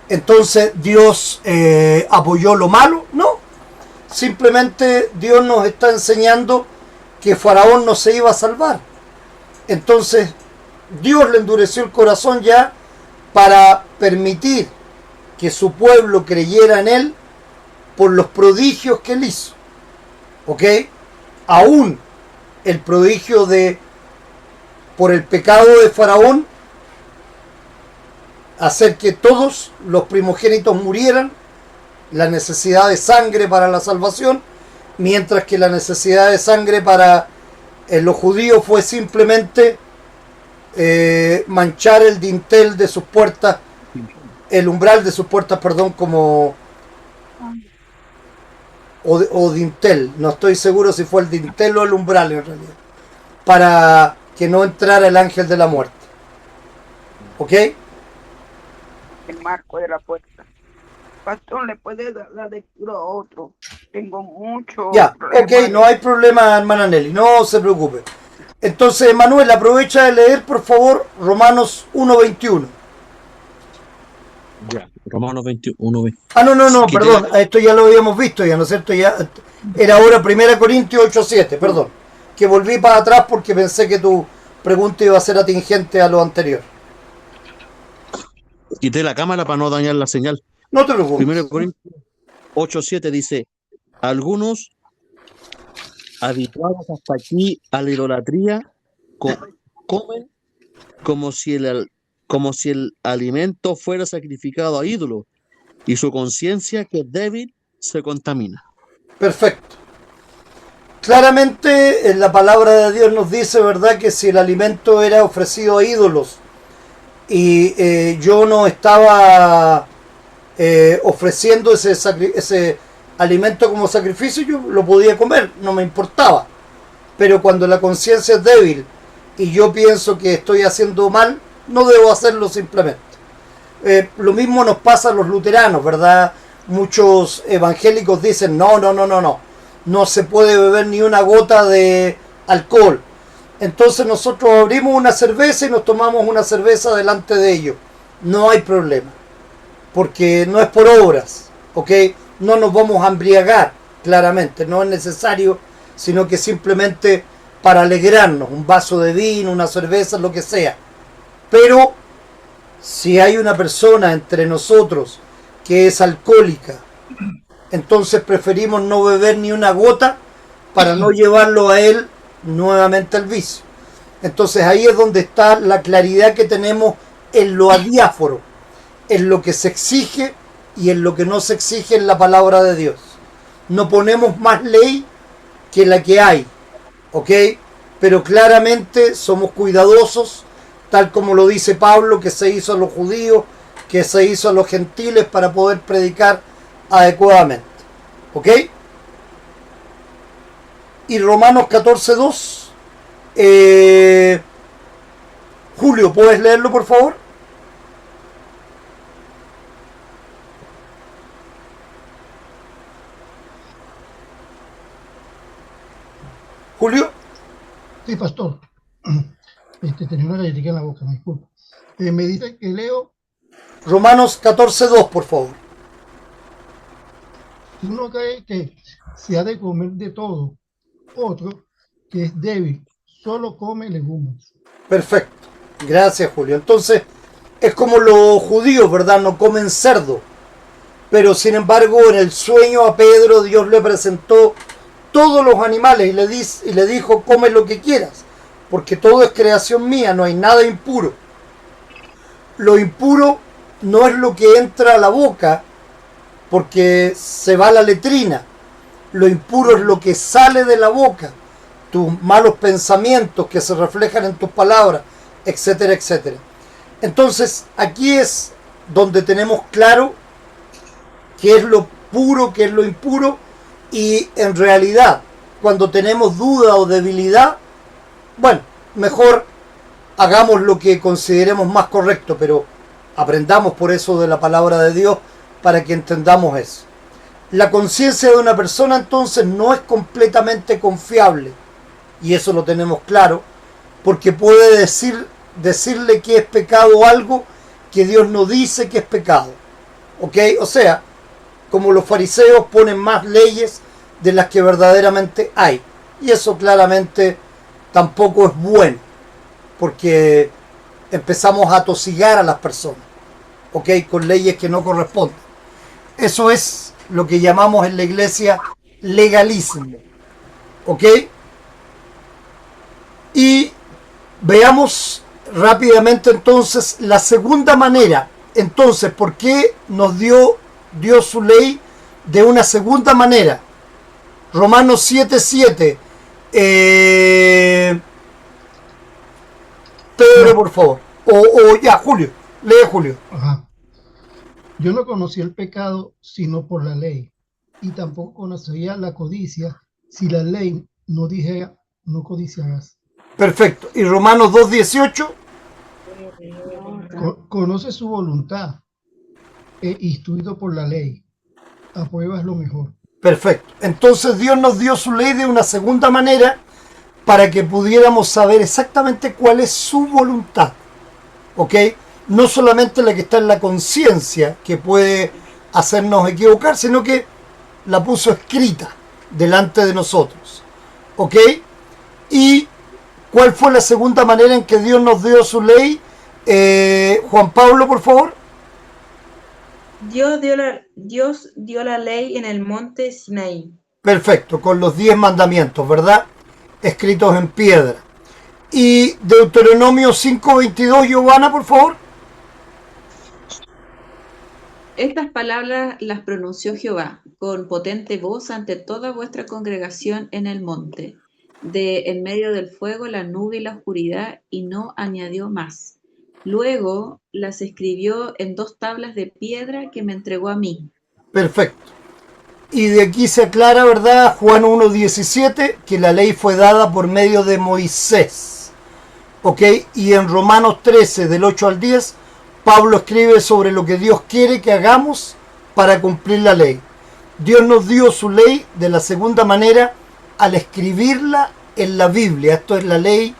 Entonces, ¿Dios apoyó lo malo? No. Simplemente Dios nos está enseñando que Faraón no se iba a salvar. Entonces, Dios le endureció el corazón ya para permitir que su pueblo creyera en él por los prodigios que él hizo. ¿Ok? Aún el prodigio de por el pecado de Faraón, hacer que todos los primogénitos murieran, la necesidad de sangre para la salvación, mientras que la necesidad de sangre para los judíos fue simplemente manchar el dintel de sus puertas, el umbral de sus puertas, perdón, como o dintel, no estoy seguro si fue el dintel o el umbral en realidad, para que no entrara el ángel de la muerte. ¿Ok? El marco de la puerta. Pastor, ¿le puede dar la lectura a otro? Tengo mucho Ya, problema. ok, no hay problema, hermana Nelly, no se preocupe. Entonces, Manuel, aprovecha de leer, por favor, Romanos 1:21. Ya, Romanos 21. Ah, no, Quité perdón, esto ya lo habíamos visto ya, ¿no es cierto? Ya era ahora 1 Corintios 8:7, perdón. Que volví para atrás porque pensé que tu pregunta iba a ser atingente a lo anterior. Quité la cámara para no dañar la señal. No te preocupes. 1 Corintios 8:7 dice: algunos habituados hasta aquí a la idolatría comen como si el alimento fuera sacrificado a ídolos, y su conciencia, que es débil, se contamina. Perfecto. Claramente en la palabra de Dios nos dice, ¿verdad?, que si el alimento era ofrecido a ídolos y yo no estaba ofreciendo ese alimento como sacrificio, yo lo podía comer, no me importaba. Pero cuando la conciencia es débil y yo pienso que estoy haciendo mal, no debo hacerlo simplemente. Lo mismo nos pasa a los luteranos, ¿verdad? Muchos evangélicos dicen, no se puede beber ni una gota de alcohol. Entonces nosotros abrimos una cerveza y nos tomamos una cerveza delante de ellos. No hay problema, porque no es por obras, ¿ok? No nos vamos a embriagar, claramente, no es necesario, sino que simplemente para alegrarnos, un vaso de vino, una cerveza, lo que sea. Pero si hay una persona entre nosotros que es alcohólica, entonces preferimos no beber ni una gota para no llevarlo a él nuevamente al vicio. Entonces ahí es donde está la claridad que tenemos en lo adiáforo, en lo que se exige y en lo que no se exige en la palabra de Dios. No ponemos más ley que la que hay, ¿ok? Pero claramente somos cuidadosos, tal como lo dice Pablo, que se hizo a los judíos, que se hizo a los gentiles para poder predicar adecuadamente, ¿ok? Y Romanos 14:2, Julio, ¿puedes leerlo por favor? Julio. Sí, pastor. Tenía una galletita en la boca, me disculpo. Me dice que leo, Romanos 14:2, por favor. uno cree que se ha de comer de todo, otro que es débil, solo come legumbres. Perfecto. Gracias, Julio. Entonces, es como los judíos, ¿verdad? No comen cerdo. Pero sin embargo, en el sueño a Pedro, Dios le presentó todos los animales y le dijo, come lo que quieras, porque todo es creación mía, no hay nada impuro. Lo impuro no es lo que entra a la boca, porque se va a la letrina. Lo impuro es lo que sale de la boca, tus malos pensamientos que se reflejan en tus palabras, etcétera, etcétera. Entonces, aquí es donde tenemos claro qué es lo puro, qué es lo impuro, y en realidad, cuando tenemos duda o debilidad, bueno, mejor hagamos lo que consideremos más correcto, pero aprendamos por eso de la palabra de Dios para que entendamos eso. La conciencia de una persona entonces no es completamente confiable, y eso lo tenemos claro, porque puede decirle que es pecado algo que Dios no dice que es pecado, ¿ok? O sea, como los fariseos ponen más leyes de las que verdaderamente hay, y eso claramente tampoco es bueno, porque empezamos a atosigar a las personas, ¿ok? Con leyes que no corresponden. Eso es lo que llamamos en la iglesia legalismo, ¿ok? Y Veamos rápidamente entonces la segunda manera. Entonces, ¿por qué nos dio Dios su ley de una segunda manera? Romanos 7:7. Pedro, por favor. O ya, Julio. Lee, Julio. Ajá. Yo no conocí el pecado sino por la ley, y tampoco conocería la codicia si la ley no dijera, no codiciarás. Perfecto. ¿Y Romanos 2:18? Conoce su voluntad, e instruido por la ley, apruebas lo mejor. Perfecto. Entonces Dios nos dio su ley de una segunda manera para que pudiéramos saber exactamente cuál es su voluntad. ¿Ok? No solamente la que está en la conciencia, que puede hacernos equivocar, sino que la puso escrita delante de nosotros. ¿Ok? ¿Y cuál fue la segunda manera en que Dios nos dio su ley? Juan Pablo, por favor. Dios dio la ley en el monte Sinaí. Perfecto, con los 10 mandamientos, ¿verdad? Escritos en piedra. Y Deuteronomio 5:22, Giovanna, por favor. Estas palabras las pronunció Jehová con potente voz ante toda vuestra congregación en el monte, de en medio del fuego, la nube y la oscuridad, y no añadió más. Luego las escribió en 2 tablas de piedra que me entregó a mí. Perfecto. Y de aquí se aclara, ¿verdad? Juan 1:17, que la ley fue dada por medio de Moisés. ¿Ok? Y en Romanos 13, del 8 al 10, Pablo escribe sobre lo que Dios quiere que hagamos para cumplir la ley. Dios nos dio su ley de la segunda manera al escribirla en la Biblia. Esto es la ley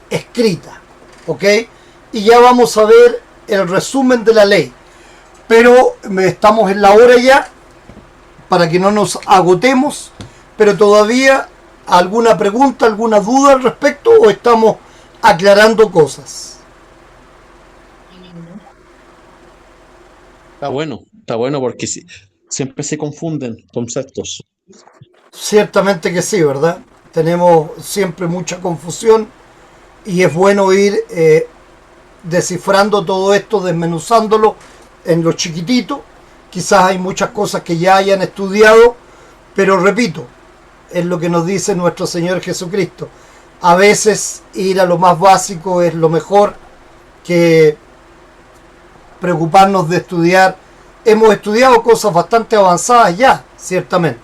escrita. ¿Ok? Y ya vamos a ver el resumen de la ley. Pero estamos en la hora ya, para que no nos agotemos, pero todavía alguna pregunta, alguna duda al respecto, o estamos aclarando cosas. Está bueno porque siempre se confunden conceptos. Ciertamente que sí, ¿verdad? Tenemos siempre mucha confusión y es bueno ir descifrando todo esto, desmenuzándolo en lo chiquitito. Quizás hay muchas cosas que ya hayan estudiado, pero repito, es lo que nos dice nuestro Señor Jesucristo. A veces ir a lo más básico es lo mejor que preocuparnos de estudiar. Hemos estudiado cosas bastante avanzadas ya, ciertamente,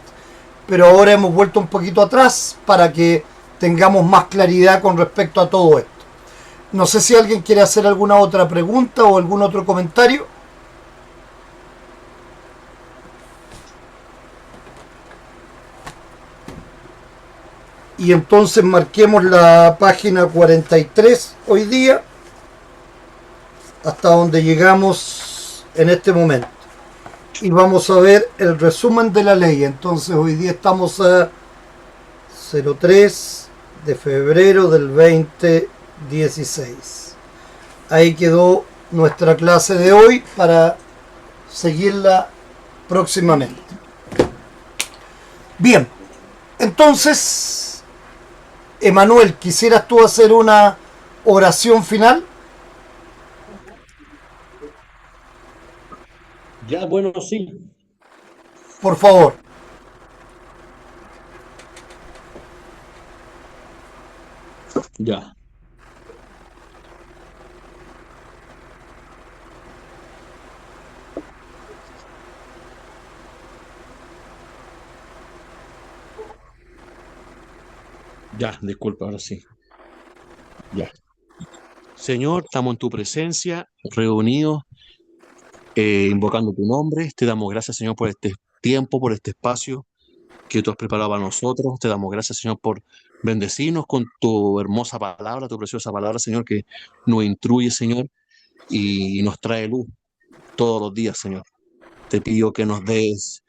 pero ahora hemos vuelto un poquito atrás para que tengamos más claridad con respecto a todo esto. No sé si alguien quiere hacer alguna otra pregunta o algún otro comentario. Y entonces marquemos la página 43 hoy día, hasta donde llegamos en este momento. Y vamos a ver el resumen de la ley. Entonces hoy día estamos a 03 de febrero del 2016. Ahí quedó nuestra clase de hoy para seguirla próximamente. Bien, entonces... Emanuel, ¿quisieras tú hacer una oración final? Ya, bueno, sí. Por favor. Ya. Ya, disculpa, ahora sí. Ya. Señor, estamos en tu presencia, reunidos, invocando tu nombre. Te damos gracias, Señor, por este tiempo, por este espacio que tú has preparado para nosotros. Te damos gracias, Señor, por bendecirnos con tu hermosa palabra, tu preciosa palabra, Señor, que nos instruye, Señor, y nos trae luz todos los días, Señor. Te pido que nos des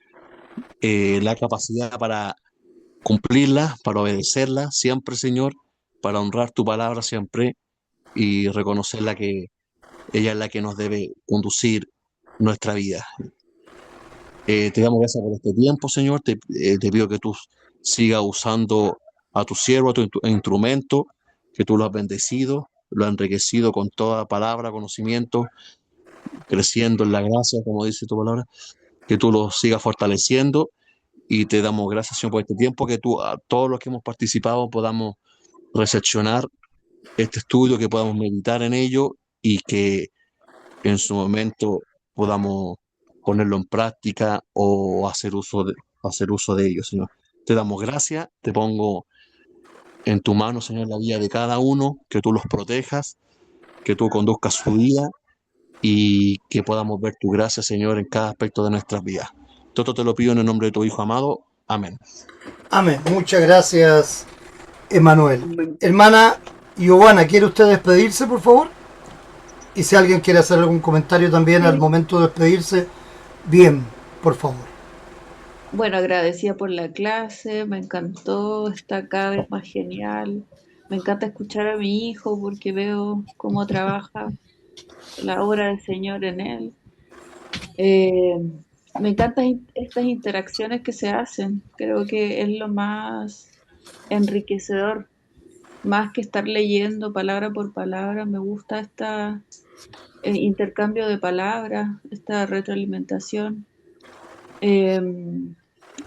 la capacidad para cumplirla, para obedecerla siempre, Señor, para honrar tu palabra siempre y reconocerla que ella es la que nos debe conducir nuestra vida. Te damos gracias por este tiempo, Señor. Te pido que tú sigas usando a tu siervo, a tu instrumento, que tú lo has bendecido lo ha enriquecido con toda palabra, conocimiento, creciendo en la gracia, como dice tu palabra, que tú lo sigas fortaleciendo y te damos gracias, Señor, por este tiempo, que tú, a todos los que hemos participado, podamos recepcionar este estudio, que podamos meditar en ello y que en su momento podamos ponerlo en práctica o hacer uso de ello, Señor. Te damos gracias, te pongo en tu mano, Señor, la vida de cada uno, que tú los protejas, que tú conduzcas su vida y que podamos ver tu gracia, Señor, en cada aspecto de nuestras vidas. Todo te lo pido en el nombre de tu Hijo amado. Amén. Amén. Muchas gracias, Emanuel. Amén. Hermana Giovanna, ¿quiere usted despedirse, por favor? Y si alguien quiere hacer algún comentario también al momento de despedirse, bien, por favor. Bueno, agradecida por la clase, me encantó, está cada vez más genial. Me encanta escuchar a mi hijo porque veo cómo trabaja la obra del Señor en él. Me encantan estas interacciones que se hacen. Creo que es lo más enriquecedor, más que estar leyendo palabra por palabra. Me gusta este intercambio de palabras, esta retroalimentación.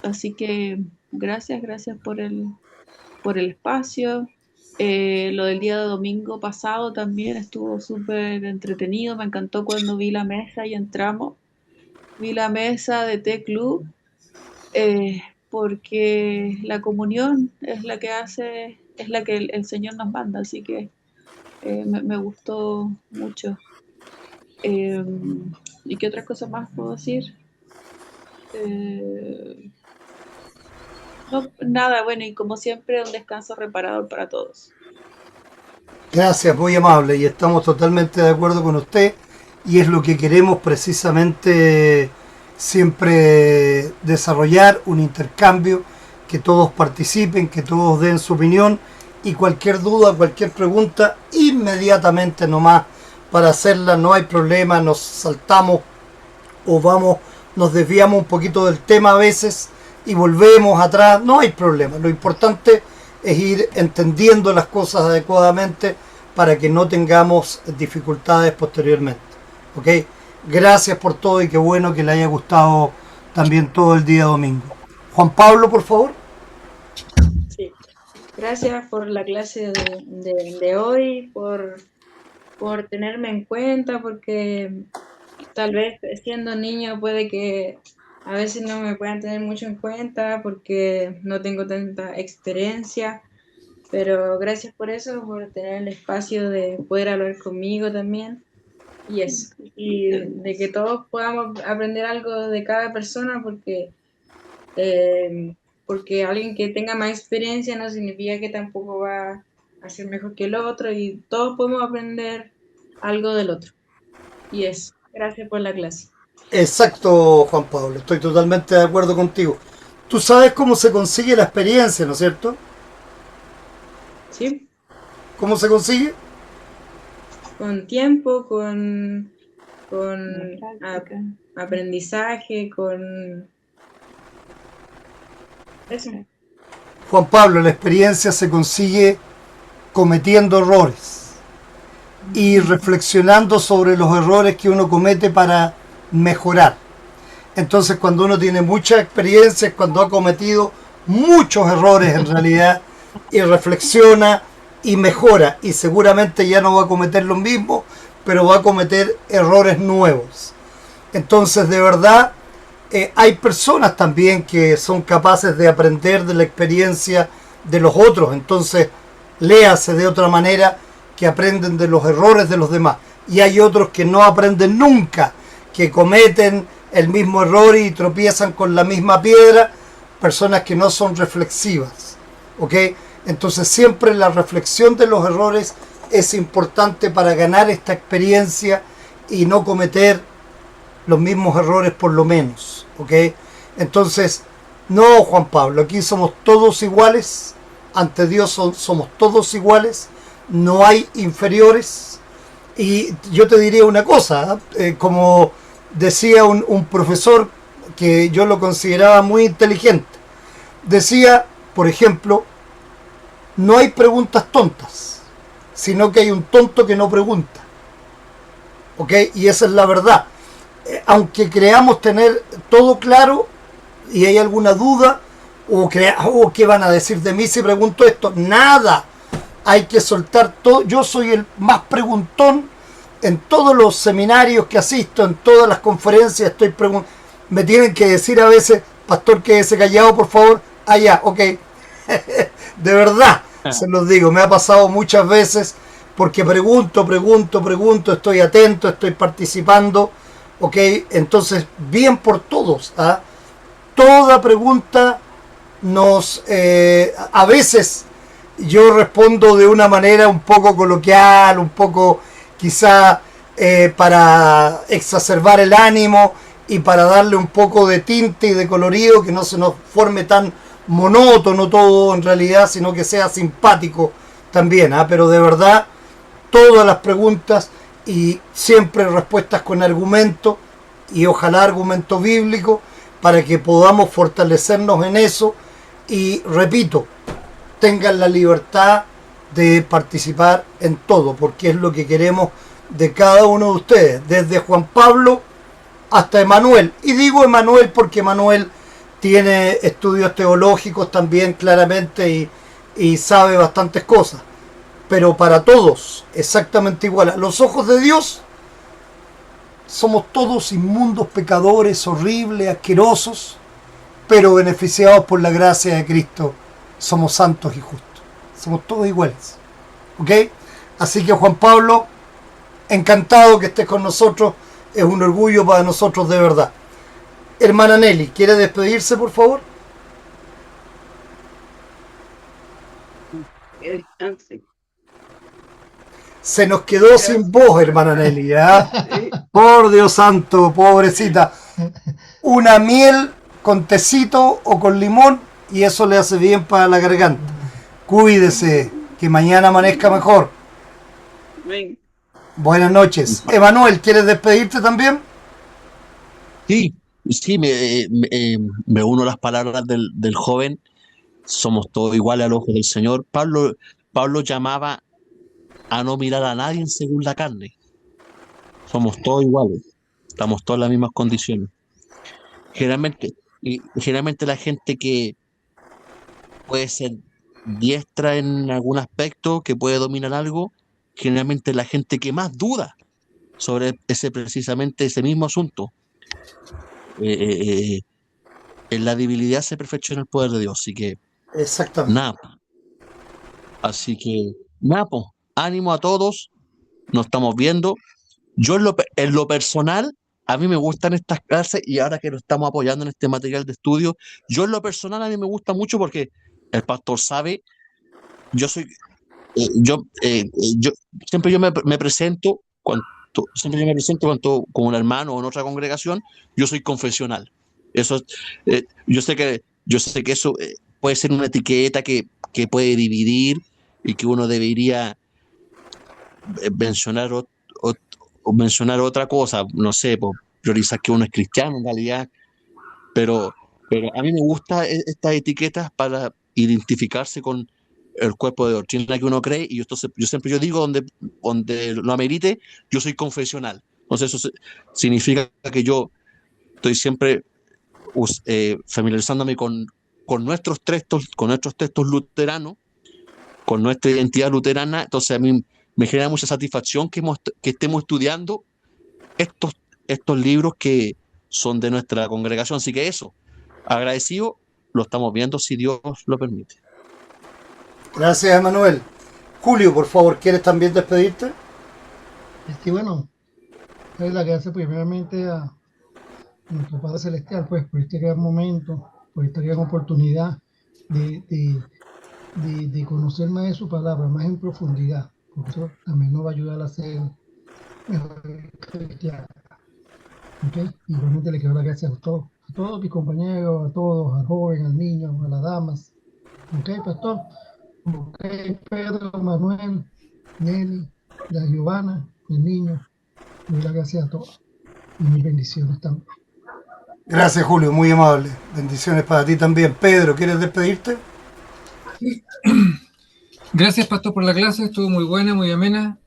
Así que gracias por el espacio. Lo del día de domingo pasado también estuvo súper entretenido. Me encantó cuando vi la mesa y entramos. Vi la mesa de Té Club, porque la comunión es la que es la que el Señor nos manda, así que me gustó mucho. ¿Y qué otras cosas más puedo decir? No, nada, bueno, y como siempre, un descanso reparador para todos. Gracias, muy amable, y estamos totalmente de acuerdo con usted, y es lo que queremos precisamente siempre desarrollar, un intercambio, que todos participen, que todos den su opinión, y cualquier duda, cualquier pregunta, inmediatamente nomás para hacerla, no hay problema, nos saltamos o nos desviamos un poquito del tema a veces y volvemos atrás, no hay problema, lo importante es ir entendiendo las cosas adecuadamente para que no tengamos dificultades posteriormente. ¿Ok? Gracias por todo y qué bueno que le haya gustado también todo el día domingo. Juan Pablo, por favor. Sí. Gracias por la clase de hoy, por tenerme en cuenta, porque tal vez siendo niño puede que a veces no me puedan tener mucho en cuenta porque no tengo tanta experiencia, pero gracias por eso, por tener el espacio de poder hablar conmigo también, y eso, y de que todos podamos aprender algo de cada persona, porque alguien que tenga más experiencia no significa que tampoco va a ser mejor que el otro, y todos podemos aprender algo del otro. Y eso, gracias por la clase. Exacto, Juan Pablo, estoy totalmente de acuerdo contigo. Tú sabes cómo se consigue la experiencia, ¿no es cierto? ¿Sí? ¿Cómo se consigue? Con tiempo, con Práctica. aprendizaje, con eso. Juan Pablo, la experiencia se consigue cometiendo errores y reflexionando sobre los errores que uno comete para mejorar. Entonces, cuando uno tiene mucha experiencia, cuando ha cometido muchos errores en realidad, y reflexiona y mejora, y seguramente ya no va a cometer lo mismo, pero va a cometer errores nuevos. Entonces, de verdad, hay personas también que son capaces de aprender de la experiencia de los otros. Entonces, léase de otra manera, que aprenden de los errores de los demás. Y hay otros que no aprenden nunca, que cometen el mismo error y tropiezan con la misma piedra, personas que no son reflexivas. ¿Ok? Entonces siempre la reflexión de los errores es importante para ganar esta experiencia y no cometer los mismos errores por lo menos. ¿Ok? Entonces, no, Juan Pablo, aquí somos todos iguales, ante Dios somos todos iguales, no hay inferiores. Y yo te diría una cosa, como decía un profesor que yo lo consideraba muy inteligente, decía, por ejemplo, no hay preguntas tontas, sino que hay un tonto que no pregunta. ¿Ok? Y esa es la verdad. Aunque creamos tener todo claro y hay alguna duda, o qué van a decir de mí si pregunto esto, nada. Hay que soltar todo. Yo soy el más preguntón en todos los seminarios que asisto, en todas las conferencias estoy me tienen que decir a veces, pastor, quédese callado por favor. Ah, ya, ok. De verdad, se los digo, me ha pasado muchas veces porque pregunto, estoy atento, estoy participando, ok. Entonces, bien por todos, ¿ah? Toda pregunta a veces yo respondo de una manera un poco coloquial, un poco quizá para exacerbar el ánimo y para darle un poco de tinte y de colorido, que no se nos forme tan monótono todo en realidad, sino que sea simpático también, ¿eh? Pero de verdad, todas las preguntas y siempre respuestas con argumento y ojalá argumento bíblico para que podamos fortalecernos en eso y repito, tengan la libertad de participar en todo, porque es lo que queremos de cada uno de ustedes, desde Juan Pablo hasta Emanuel. Y digo Emanuel porque Emanuel tiene estudios teológicos también claramente y sabe bastantes cosas. Pero para todos, exactamente igual. A los ojos de Dios, somos todos inmundos, pecadores, horribles, asquerosos, pero beneficiados por la gracia de Cristo, somos santos y justos. Somos todos iguales. ¿Ok? Así que Juan Pablo, encantado que estés con nosotros. Es un orgullo para nosotros de verdad. Hermana Nelly, ¿quiere despedirse, por favor? Se nos quedó sin voz, hermana Nelly, ¿eh? Por Dios santo, pobrecita. Una miel con tecito o con limón y eso le hace bien para la garganta. Cuídese, que mañana amanezca mejor. Buenas noches. Emanuel, ¿quieres despedirte también? Sí, sí, me uno a las palabras del joven. Somos todos iguales al ojo del Señor. Pablo llamaba a no mirar a nadie según la carne. Somos todos iguales. Estamos todos en las mismas condiciones. Generalmente la gente que puede ser diestra en algún aspecto, que puede dominar algo, generalmente la gente que más duda sobre precisamente ese mismo asunto. En la debilidad se perfecciona el poder de Dios, así que Exactamente. nada. Así que nada, pues, ánimo a todos, nos estamos viendo. Yo en lo personal, a mí me gustan estas clases y ahora que lo estamos apoyando en este material de estudio, yo en lo personal a mí me gusta mucho porque el pastor sabe, yo soy, yo siempre me presento como un hermano o en otra congregación, yo soy confesional. Eso, yo sé que eso puede ser una etiqueta que puede dividir y que uno debería mencionar o mencionar otra cosa, no sé, priorizar que uno es cristiano en realidad, pero a mí me gustan estas etiquetas para identificarse con el cuerpo de doctrina que uno cree, y yo siempre digo donde lo amerite, yo soy confesional. Entonces eso significa que yo estoy siempre familiarizándome con nuestros textos luteranos, con nuestra identidad luterana. Entonces a mí me genera mucha satisfacción que estemos estudiando estos libros que son de nuestra congregación. Así que eso, agradecido, lo estamos viendo si Dios lo permite. Gracias, Emanuel. Julio, por favor, ¿quieres también despedirte? Sí, bueno, doy las gracias primeramente a nuestro Padre Celestial, pues, por este gran momento, por esta gran oportunidad de conocer más de su palabra, más en profundidad, porque eso también nos va a ayudar a ser mejor cristianos. ¿Okay? Igualmente le quiero dar gracias a todos mis compañeros, a todos, al joven, al niño, a las damas. ¿Ok, pastor? Ok, Pedro, Manuel, Nelly, la Giovanna, el niño. Le doy las gracias a todos y mis bendiciones también. Gracias, Julio, muy amable. Bendiciones para ti también. Pedro, ¿quieres despedirte? Gracias, Pastor, por la clase, estuvo muy buena, muy amena.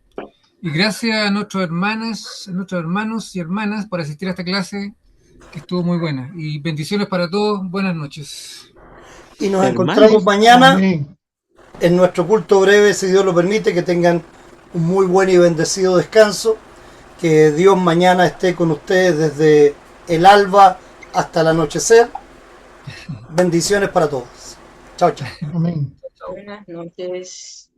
Y gracias a nuestros hermanos y hermanas por asistir a esta clase, que estuvo muy buena. Y bendiciones para todos, buenas noches. Y nos Hermanos. encontramos mañana Amén. en nuestro culto breve, si Dios lo permite, que tengan un muy buen y bendecido descanso. Que Dios mañana esté con ustedes desde el alba hasta el anochecer. Bendiciones para todos. Chao, chao. Amén. Buenas noches.